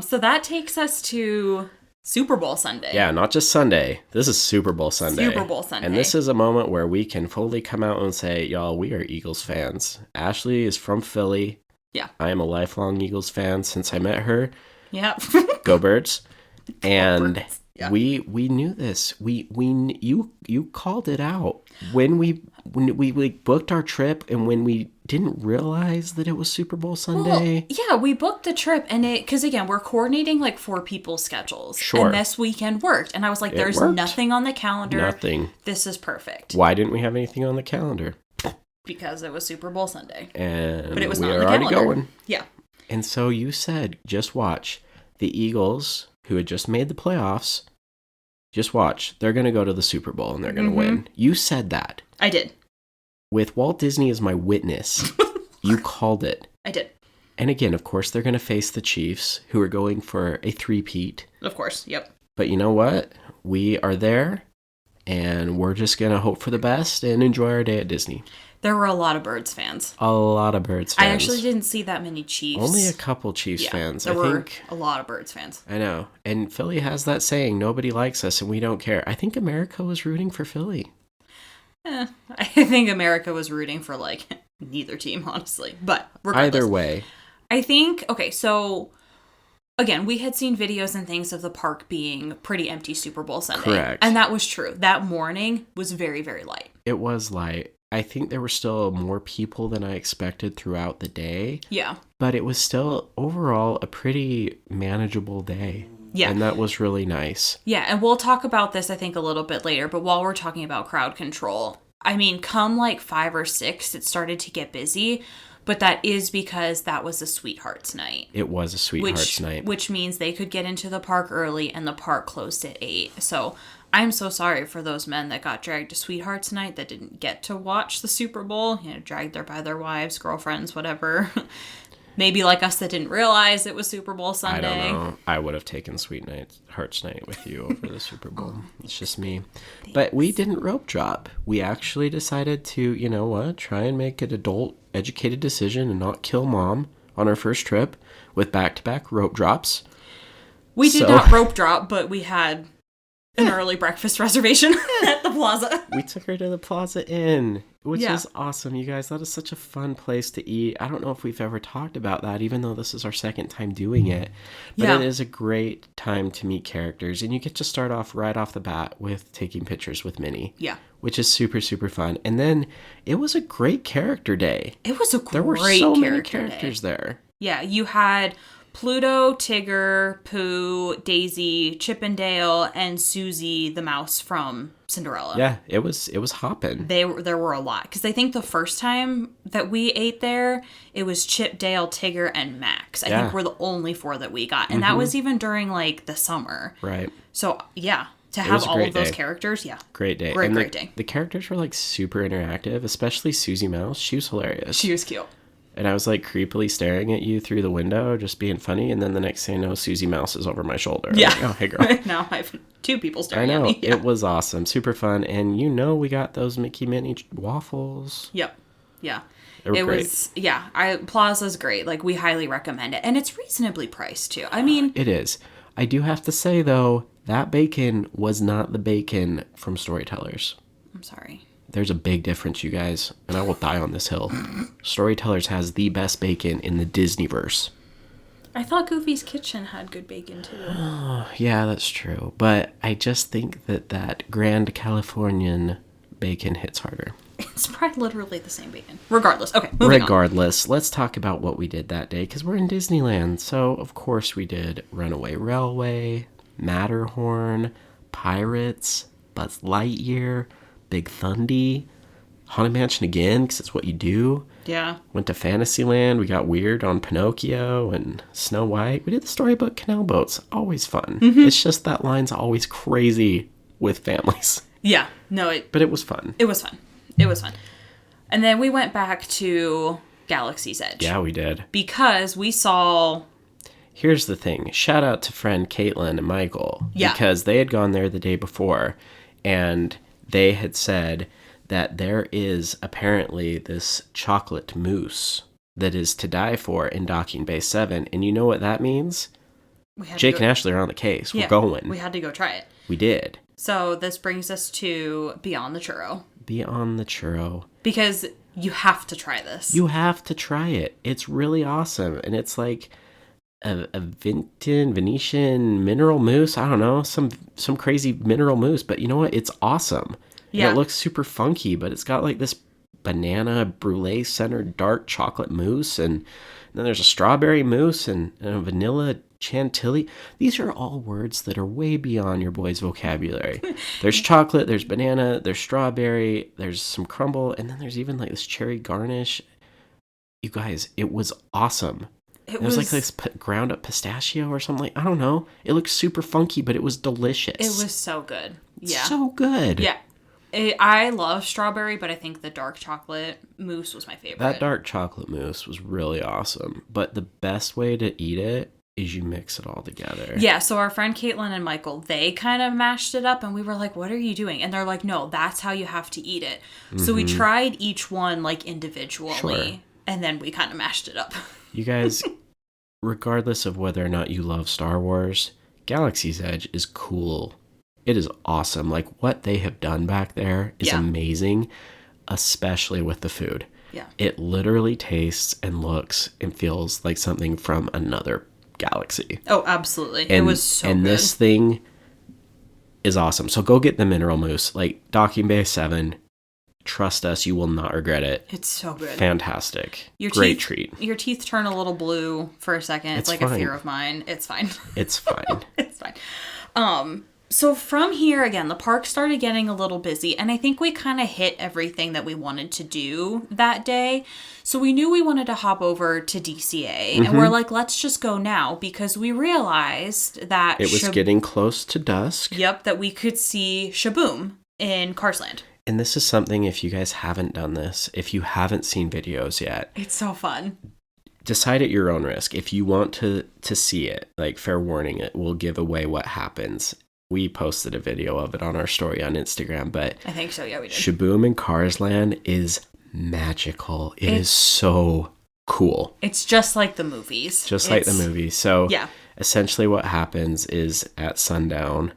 So that takes us to Super Bowl Sunday. Yeah, not just Sunday. This is Super Bowl Sunday. Super Bowl Sunday. And this is a moment where we can fully come out and say, y'all, we are Eagles fans. Ashley is from Philly. Yeah. I am a lifelong Eagles fan since I met her. Yep. Go Birds. And Birds. Yeah. we knew this. You called it out when we booked our trip and when we didn't realize that it was Super Bowl Sunday. Well, yeah, we booked the trip and because again, we're coordinating like 4 people's schedules. Sure. And this weekend worked. And I was like, there's nothing on the calendar. Nothing. This is perfect. Why didn't we have anything on the calendar? Because it was Super Bowl Sunday. But it was we not on are the already calendar. going. Yeah. And so you said, just watch. The Eagles, who had just made the playoffs, just watch. They're going to go to the Super Bowl and they're going to win. You said that. I did. With Walt Disney as my witness, you called it. I did. And again, of course, they're going to face the Chiefs, who are going for a three-peat. Of course, yep. But you know what? We are there, and we're just going to hope for the best and enjoy our day at Disney. There were a lot of Birds fans. A lot of Birds fans. I actually didn't see that many Chiefs. Only a couple Chiefs fans. There were a lot of Birds fans. I know. And Philly has that saying, nobody likes us and we don't care. I think America was rooting for Philly. I think America was rooting for, like, neither team, honestly. But regardless. Either way. I think, okay, so, again, we had seen videos and things of the park being pretty empty Super Bowl Sunday. Correct. And that was true. That morning was very, very light. It was light. I think there were still more people than I expected throughout the day. Yeah. But it was still, overall, a pretty manageable day. Yeah. And that was really nice. Yeah, and we'll talk about this, I think, a little bit later. But while we're talking about crowd control, I mean, come like 5 or 6, it started to get busy. But that is because that was a Sweethearts night. It was a Sweethearts night. Which means they could get into the park early, and the park closed at 8. So I'm so sorry for those men that got dragged to Sweethearts night that didn't get to watch the Super Bowl. You know, dragged there by their wives, girlfriends, whatever. Maybe like us that didn't realize it was Super Bowl I Sunday. don't know. I would have taken Sweet Hearts Night with you over the Super Bowl. It's just me. But we didn't rope drop. We actually decided to, you know what, try and make an adult, educated decision and not kill Mom on our first trip with back-to-back rope drops. We did not rope drop, but we had an early breakfast reservation at the Plaza. We took her to the Plaza Inn, which is awesome, you guys. That is such a fun place to eat. I don't know if we've ever talked about that, even though this is our second time doing it. But it is a great time to meet characters, and you get to start off right off the bat with taking pictures with Minnie. Yeah. Which is super, super fun. And then it was a great character day. It was a great There were so many characters there. Yeah, you had Pluto, Tigger, Pooh, Daisy, Chippendale, and Susie the mouse from Cinderella. Yeah, it was hopping. There were a lot. Because I think the first time that we ate there, it was Chip, Dale, Tigger, and Max. I think we're the only 4 that we got. And that was even during, like, the summer. Right. So, yeah, to have all of those characters, Great day. Great day. The characters were, like, super interactive, especially Susie Mouse. She was hilarious. She was cute. And I was like creepily staring at you through the window, just being funny. And then the next thing I know, Susie Mouse is over my shoulder. Yeah. Like, oh, hey, girl. Now I have 2 people staring at me. Yeah. It was awesome. Super fun. And we got those Mickey Minnie waffles. Yep. Yeah. It was great. Plaza's great. Like, we highly recommend it. And it's reasonably priced, too. I mean... It is. I do have to say, though, that bacon was not the bacon from Storytellers. I'm sorry. There's a big difference, you guys, and I will die on this hill. Storytellers has the best bacon in the Disneyverse. I thought Goofy's Kitchen had good bacon, too. Oh, yeah, that's true. But I just think that Grand Californian bacon hits harder. It's probably literally the same bacon. Regardless. Okay, moving on. Let's talk about what we did that day, because we're in Disneyland. So, of course, we did Runaway Railway, Matterhorn, Pirates, Buzz Lightyear, Big Thundy, Haunted Mansion again, because it's what you do. Yeah. Went to Fantasyland. We got weird on Pinocchio and Snow White. We did the Storybook Canal Boats. Always fun. It's just that line's always crazy with families. Yeah. No, But it was fun. It was fun. It was fun. And then we went back to Galaxy's Edge. Yeah, we did. Because we saw... Here's the thing. Shout out to friend Caitlin and Michael. Yeah. Because they had gone there the day before, and they had said that there is apparently this chocolate mousse that is to die for in Docking Bay 7. And you know what that means? Jake and Ashley are on the case. We're going. We had to go try it. We did. So this brings us to Beyond the Churro. Beyond the Churro. Because you have to try this. You have to try it. It's really awesome. And it's like a Venetian mineral mousse. I don't know. Some crazy mineral mousse. But you know what? It's awesome. Yeah. And it looks super funky, but it's got like this banana brulee centered dark chocolate mousse. And then there's a strawberry mousse and a vanilla chantilly. These are all words that are way beyond your boy's vocabulary. There's chocolate, there's banana, there's strawberry, there's some crumble, and then there's even like this cherry garnish. You guys, it was awesome. It was like this ground up pistachio or something. Like, I don't know. It looked super funky, but it was delicious. It was so good. Yeah. So good. Yeah. I love strawberry, but I think the dark chocolate mousse was my favorite. That dark chocolate mousse was really awesome. But the best way to eat it is you mix it all together. Yeah, so our friend Caitlin and Michael, they kind of mashed it up, and we were like, what are you doing? And they're like, no, that's how you have to eat it. So we tried each one, like, individually, and then we kind of mashed it up. You guys, regardless of whether or not you love Star Wars, Galaxy's Edge is cool. It is awesome. Like, what they have done back there is amazing, especially with the food. Yeah. It literally tastes and looks and feels like something from another galaxy. Oh, absolutely. It was so good. And this thing is awesome. So go get the mineral mousse. Like, Docking Bay 7, trust us, you will not regret it. It's so good. Fantastic. Great treat. Your teeth turn a little blue for a second. It's like fine. A fear of mine. It's fine. It's fine. It's fine. So from here, again, the park started getting a little busy, and I think we kind of hit everything that we wanted to do that day. So we knew we wanted to hop over to DCA, and we're like, let's just go now, because we realized that it was getting close to dusk. Yep, that we could see Shaboom in Cars Land. And this is something, if you guys haven't done this, if you haven't seen videos yet. It's so fun. decide at your own risk. If you want to see it, like, fair warning, it will give away what happens. We posted a video of it on our story on Instagram, but I think so. Yeah, we did. Shaboom in Cars Land is magical. It is so cool. It's just like the movies. Like the movie. So yeah. Essentially what happens is at sundown,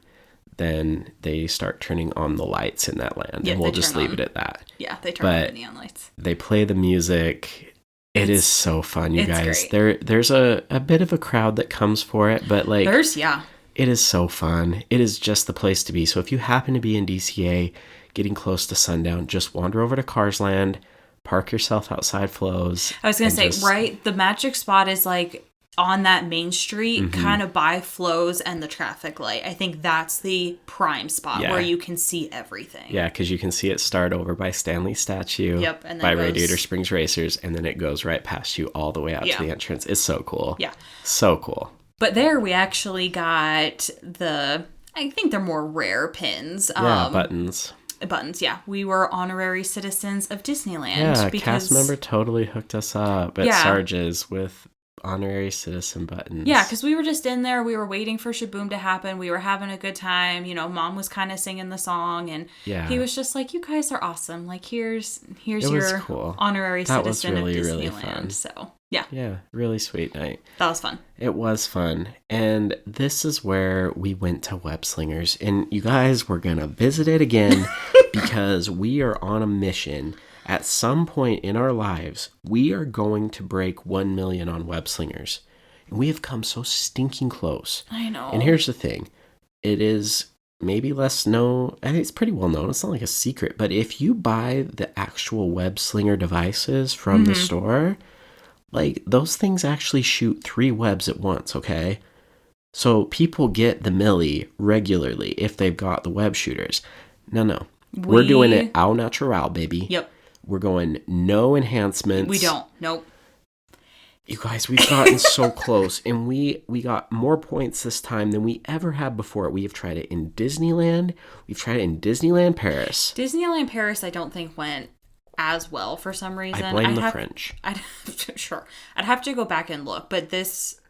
then they start turning on the lights in that land. Yeah, and we'll just leave it at that. Yeah, they turn on the neon lights. They play the music. It is so fun, you guys. Great. There's a bit of a crowd that comes for it, but like... It is so fun. It is just the place to be. So if you happen to be in DCA, getting close to sundown, just wander over to Cars Land, park yourself outside Flo's. I was going to say, right, the magic spot is like on that main street, kind of by Flo's and the traffic light. I think that's the prime spot where you can see everything. Yeah, because you can see it start over by Stanley's statue, and then by Radiator Springs Racers, and then it goes right past you all the way out to the entrance. It's so cool. Yeah. So cool. But there we actually got I think they're more rare pins. Buttons. Buttons, yeah. We were honorary citizens of Disneyland. Yeah, cast member totally hooked us up at Sarge's with honorary citizen buttons. Yeah, because we were just in there. We were waiting for Shaboom to happen. We were having a good time. You know, Mom was kind of singing the song, and he was just like, "You guys are awesome. Like, here's your honorary citizen of Disneyland." Really fun. So yeah, really sweet night. That was fun. It was fun, and this is where we went to Web Slingers, and you guys, we're gonna visit it again because we are on a mission. At some point in our lives, we are going to break 1 million on Web Slingers. And we have come so stinking close. I know. And here's the thing. It is maybe less known. I think it's pretty well known. It's not like a secret. But if you buy the actual Web Slinger devices from the store, like, those things actually shoot 3 webs at once, okay? So people get the milli regularly if they've got the web shooters. No. We're doing it au natural, baby. Yep. We're going no enhancements. We don't. Nope. You guys, we've gotten so close. And we got more points this time than we ever had before. We have tried it in Disneyland. We've tried it in Disneyland Paris. Disneyland Paris, I don't think went as well for some reason. I blame the French. Sure. I'd have to go back and look. But this,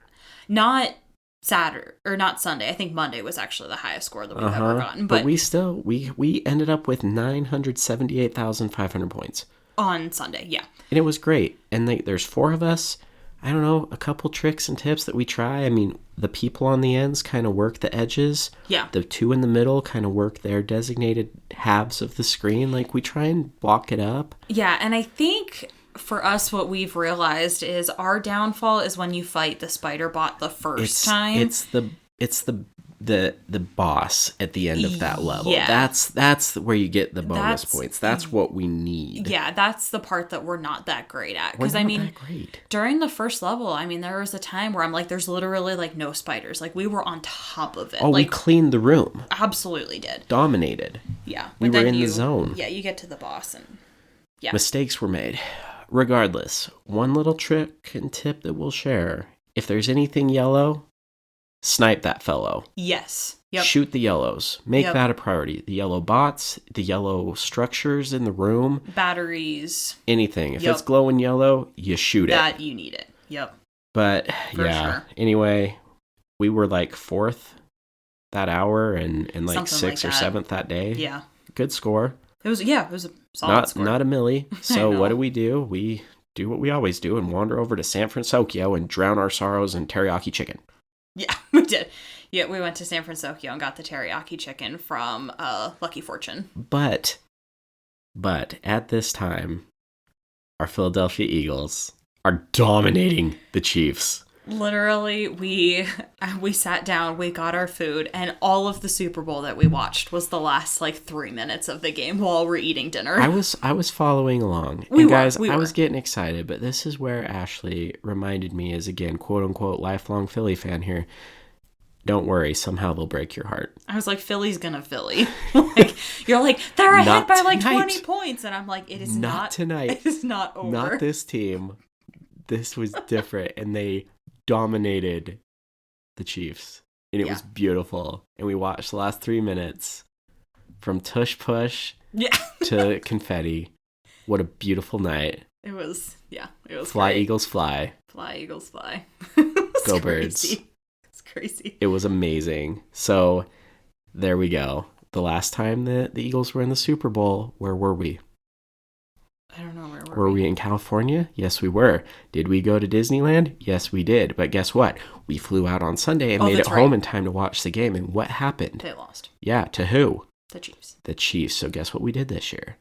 not Saturday, or not Sunday. I think Monday was actually the highest score that we've ever gotten. But we still, we ended up with 978,500 points. On Sunday, yeah. And it was great. And there's 4 of us. I don't know, a couple tricks and tips that we try. I mean, the people on the ends kind of work the edges. Yeah. The 2 in the middle kind of work their designated halves of the screen. Like, we try and block it up. Yeah, and I think for us, what we've realized is our downfall is when you fight the spider bot the first time. It's the boss at the end of that level. Yeah. That's where you get the bonus points. That's what we need. Yeah, that's the part that we're not that great at. Because I mean, during the first level, I mean, there was a time where I'm like, there's literally like no spiders. Like, we were on top of it. Oh, like, we cleaned the room. Absolutely did. Dominated. Yeah. We were in the zone. Yeah, you get to the boss and mistakes were made. Regardless, one little trick and tip that we'll share. If there's anything yellow, snipe that fellow. Yes. Yep. Shoot the yellows. Make that a priority. The yellow bots, the yellow structures in the room. Batteries. Anything. If it's glowing yellow, you shoot it. You need it. Yep. But, sure. Anyway, we were like 4th that hour and like something 6th or 7th that day. Yeah. Good score. It was a solid score. Not a milli. So what do? We do what we always do and wander over to San Francisco and drown our sorrows in teriyaki chicken. Yeah, we did. Yeah, we went to San Francisco and got the teriyaki chicken from Lucky Fortune. But at this time, our Philadelphia Eagles are dominating the Chiefs. Literally, we sat down, we got our food, and all of the Super Bowl that we watched was the last like 3 minutes of the game while we're eating dinner. I was following along. I was getting excited, but this is where Ashley reminded me, as again, quote unquote, lifelong Philly fan here. Don't worry, somehow they'll break your heart. I was like, Philly's gonna Philly. Like, you're like, they're ahead by like 20 points, and I'm like, it is not tonight. It is not over. Not this team. This was different, and they dominated the Chiefs, and it was beautiful. And we watched the last 3 minutes from tush push to confetti. What a beautiful night. It was It was Fly, great. Eagles, fly. Fly, Eagles, fly. Go Birds. It's crazy. It was amazing. So there we go. The last time that the Eagles were in the Super Bowl, where were we? I don't know, Were we in California? Yes, we were. Did we go to Disneyland? Yes, we did. But guess what? We flew out on Sunday and made it home in time to watch the game. And what happened? They lost. Yeah, to who? The Chiefs. The Chiefs. So guess what we did this year?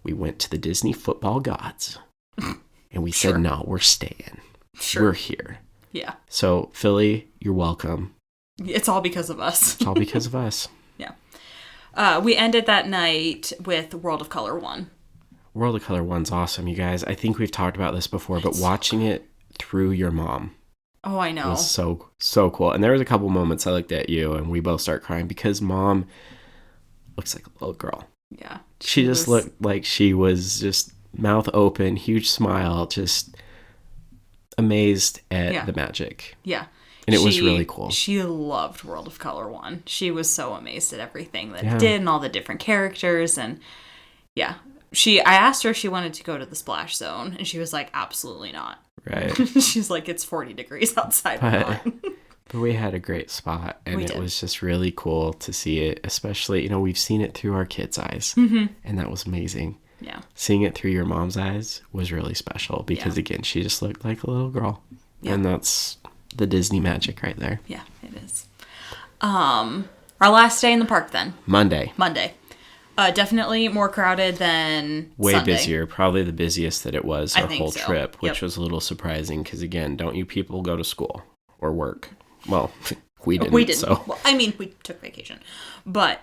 We went to the Disney football gods. And we said, no, we're staying. Sure. We're here. Yeah. So, Philly, you're welcome. It's all because of us. It's all because of us. Yeah. We ended that night with World of Color 1. World of Color 1's awesome, you guys. I think we've talked about this before, but watching it through your mom. Oh, I know. Was so cool. And there was a couple moments I looked at you and we both start crying because mom looks like a little girl. Yeah. She just looked like she was just mouth open, huge smile, just amazed at the magic. Yeah. And it was really cool. She loved World of Color 1. She was so amazed at everything that it did and all the different characters. And yeah, I asked her if she wanted to go to the splash zone and she was like, absolutely not. Right. She's like, it's 40 degrees outside. But we had a great spot and it was just really cool to see it, especially, we've seen it through our kids' eyes and that was amazing. Yeah. Seeing it through your mom's eyes was really special because again, she just looked like a little girl and that's the Disney magic right there. Yeah, it is. Our last day in the park then. Monday. Definitely more crowded than Way Sunday. busier. Probably the busiest that it was our whole so. trip, which was a little surprising because, again, don't you people go to school or work? Well, we didn't. We didn't. So. Well, I mean, we took vacation. But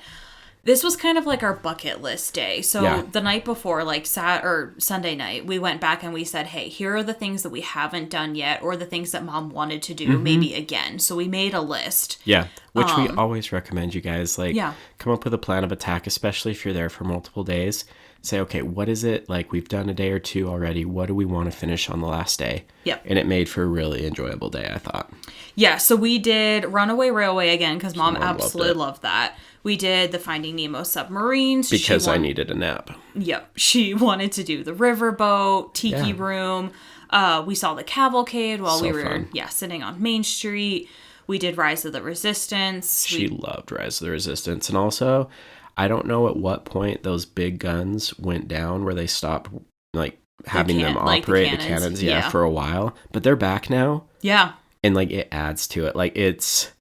this was kind of like our bucket list day. So the night before, like Sunday night, we went back and we said, hey, here are the things that we haven't done yet or the things that mom wanted to do maybe again. So we made a list. Yeah, which we always recommend you guys. Come up with a plan of attack, especially if you're there for multiple days. Say, okay, what is it? Like, we've done a day or two already. What do we want to finish on the last day? Yep. And it made for a really enjoyable day, I thought. Yeah, so we did Runaway Railway again because mom absolutely loved that. We did the Finding Nemo submarines. Because I needed a nap. Yep. She wanted to do the riverboat, Tiki Room. We saw the cavalcade while we were sitting on Main Street. We did Rise of the Resistance. She loved Rise of the Resistance. And also, I don't know at what point those big guns went down where they stopped having them operate the cannons for a while. But they're back now. Yeah. And it adds to it. It's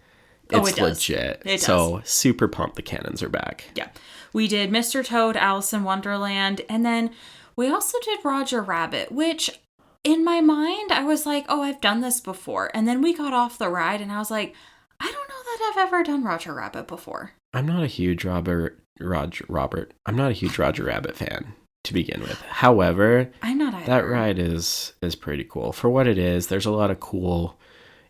legit. It does. So super pumped the cannons are back. Yeah. We did Mr. Toad, Alice in Wonderland, and then we also did Roger Rabbit, which in my mind I was like, oh, I've done this before. And then we got off the ride and I was like, I don't know that I've ever done Roger Rabbit before. I'm not a huge Roger Rabbit fan to begin with. However, I'm not either. That ride is pretty cool. For what it is, there's a lot of cool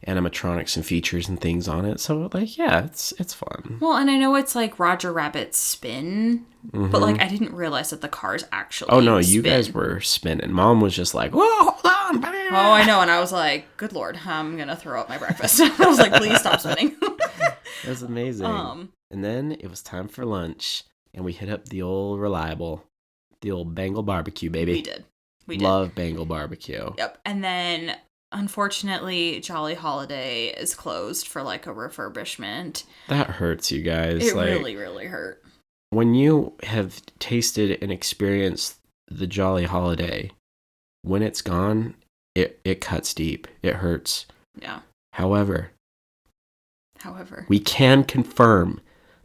animatronics and features and things on it. So it's fun. Well, and I know it's like Roger Rabbit spin, but I didn't realize that the cars actually you guys were spinning. Mom was just like, whoa, hold on. Bam. Oh, I know. And I was like, good Lord, I'm going to throw up my breakfast. I was like, please stop spinning. It was amazing. And then it was time for lunch and we hit up the old Bengal barbecue, baby. We did. Love Bengal barbecue. Yep. And then unfortunately, Jolly Holiday is closed for a refurbishment. That hurts, you guys. It really, really hurt. When you have tasted and experienced the Jolly Holiday, when it's gone, it cuts deep. It hurts. Yeah. However, we can confirm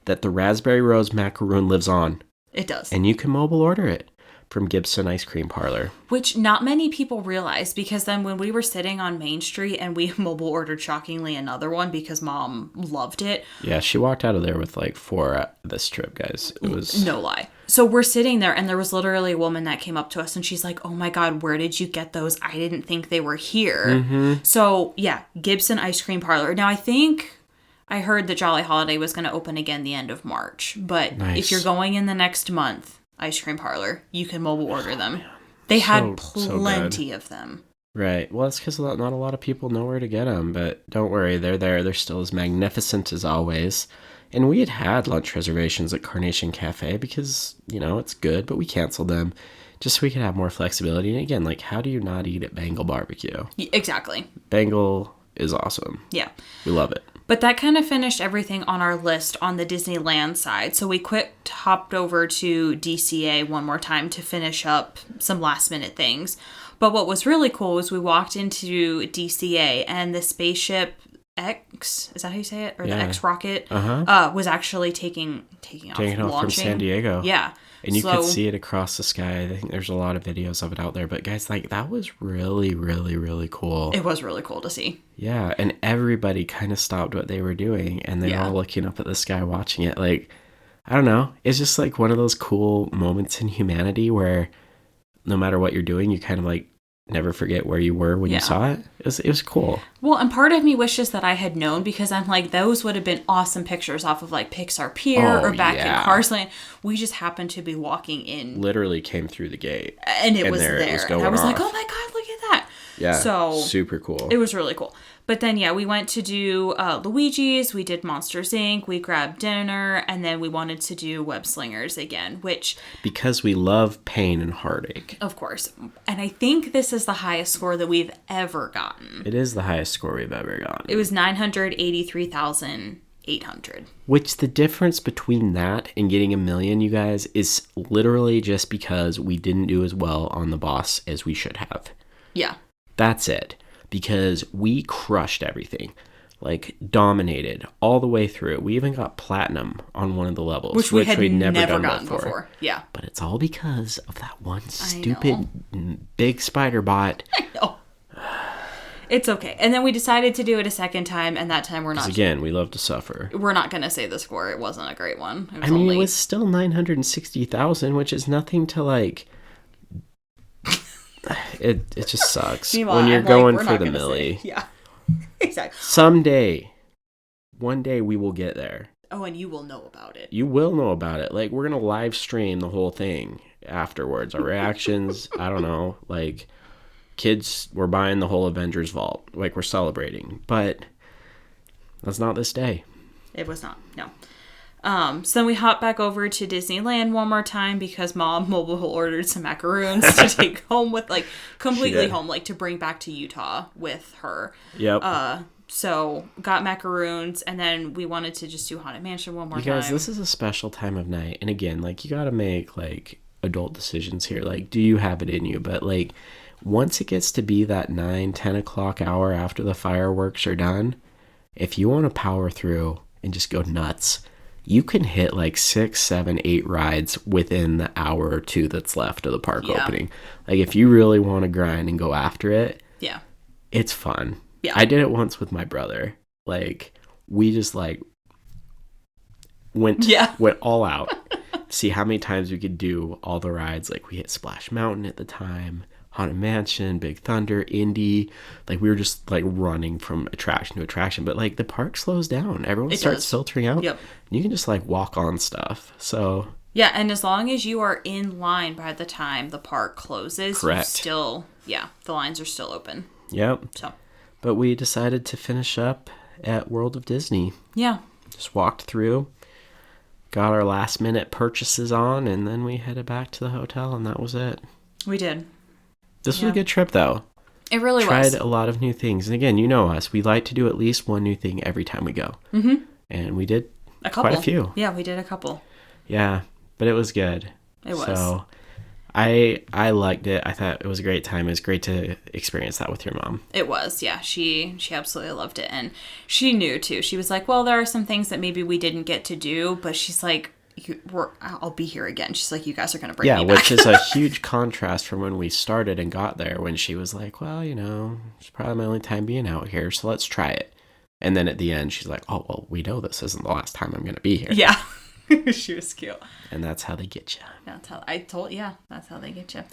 that the Raspberry Rose Macaroon lives on. It does. And you can mobile order it from Gibson Ice Cream Parlor. Which not many people realize, because then when we were sitting on Main Street and we mobile ordered shockingly another one because mom loved it. Yeah, she walked out of there with 4 this trip, guys. It was no lie. So we're sitting there and there was literally a woman that came up to us and she's like, oh my God, where did you get those? I didn't think they were here. So yeah, Gibson Ice Cream Parlor. Now I heard that Jolly Holiday was going to open again the end of March, but if you're going in the next month, Ice Cream Parlor, you can mobile order them. They had plenty of them. Right. Well, it's because not a lot of people know where to get them, but don't worry, they're there. They're still as magnificent as always. And we had lunch reservations at Carnation Cafe because, it's good, but we canceled them just so we could have more flexibility. And again, like, how do you not eat at Bengal Barbecue? Exactly. Bengal is awesome. Yeah. We love it. But that kind of finished everything on our list on the Disneyland side. So we hopped over to DCA one more time to finish up some last minute things. But what was really cool was we walked into DCA and the spaceship X, is that how you say it? Or the X rocket was actually taking off, launching from San Diego. Yeah. And you could see it across the sky. I think there's a lot of videos of it out there. But guys, like, that was really, really, really cool. It was really cool to see. Yeah, and everybody kind of stopped what they were doing, and they're all looking up at the sky watching it. Like, I don't know. It's just like one of those cool moments in humanity where no matter what you're doing, you kind of like never forget where you were when you saw it. It was cool. Well, and part of me wishes that I had known, because I'm like, those would have been awesome pictures off of like Pixar Pier or back in Cars Land. We just happened to be walking in. Literally came through the gate. And it was there. And I was like, oh my God, look at that. Yeah. So super cool. It was really cool. But then, we went to do Luigi's. We did Monsters, Inc. We grabbed dinner. And then we wanted to do Web Slingers again, which... Because we love pain and heartache. Of course. And I think this is the highest score that we've ever gotten. It is the highest score we've ever gotten. It was 983,800. Which the difference between that and getting 1 million, you guys, is literally just because we didn't do as well on the boss as we should have. Yeah. That's it. Because we crushed everything. Like, dominated all the way through. We even got platinum on one of the levels. Which we'd never done gotten before. Yeah. But it's all because of that one stupid big spider bot. I know. It's okay. And then we decided to do it a second time, and that time we're not... Again, we love to suffer. We're not going to say the score. It wasn't a great one. It was still 960,000, which is nothing to, like... It just sucks when you're going for the milli. Yeah, exactly. Someday, one day we will get there. Oh, and you will know about it. You will know about it. Like, we're going to live stream the whole thing afterwards. Our reactions, I don't know. Like, kids were buying the whole Avengers vault. Like, we're celebrating. But that's not this day. It was not, no. So then we hopped back over to Disneyland one more time because Mom mobile ordered some macaroons to take home with, like, completely home, like, to bring back to Utah with her. Yep. So got macaroons, and then we wanted to just do Haunted Mansion one more time. You guys, this is a special time of night. And again, like, you got to make, like, adult decisions here. Like, do you have it in you? But, like, once it gets to be that 9-10 o'clock hour after the fireworks are done, if you want to power through and just go nuts, you can hit like 6, 7, 8 rides within the hour or two that's left of the park opening. Like, if you really want to grind and go after it, it's fun. Yeah. I did it once with my brother. Like, we just like went all out to see how many times we could do all the rides. Like, we hit Splash Mountain at the time, Haunted Mansion, Big Thunder, Indy. Like, we were just like running from attraction to attraction. But like, the park slows down. Everyone starts filtering out. Yep. And you can just like walk on stuff. So yeah, and as long as you are in line by the time the park closes, correct. The lines are still open. Yep. So, but we decided to finish up at World of Disney. Yeah. Just walked through, got our last minute purchases on, and then we headed back to the hotel, and that was it. We did. This was a good trip, though. It really was. Tried a lot of new things. And again, you know us. We like to do at least one new thing every time we go. Mm-hmm. And we did quite a few. Yeah, we did a couple. Yeah, but it was good. It was. So I liked it. I thought it was a great time. It was great to experience that with your mom. It was, yeah. She absolutely loved it. And she knew, too. She was like, well, there are some things that maybe we didn't get to do. But she's like, I'll be here again. She's like, you guys are going to bring me back. Yeah, which is a huge contrast from when we started and got there, when she was like, well, it's probably my only time being out here, so let's try it. And then at the end, she's like, oh, well, we know this isn't the last time I'm going to be here. Yeah. She was cute. And that's how they get you. That's how they get you.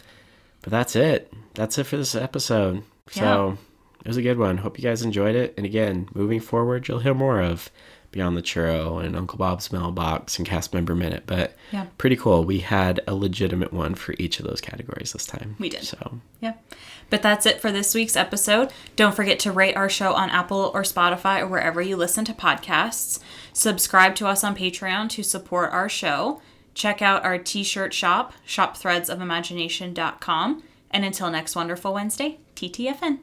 But that's it. That's it for this episode. So it was a good one. Hope you guys enjoyed it. And again, moving forward, you'll hear more of Beyond the Churro and Uncle Bob's Mailbox and Cast Member Minute. But Yeah. pretty cool. We had a legitimate one for each of those categories this time. We did. So Yeah. But that's it for this week's episode. Don't forget to rate our show on Apple or Spotify or wherever you listen to podcasts. Subscribe to us on Patreon to support our show. Check out our t-shirt shop, shopthreadsofImagination.com. And until next wonderful Wednesday, TTFN.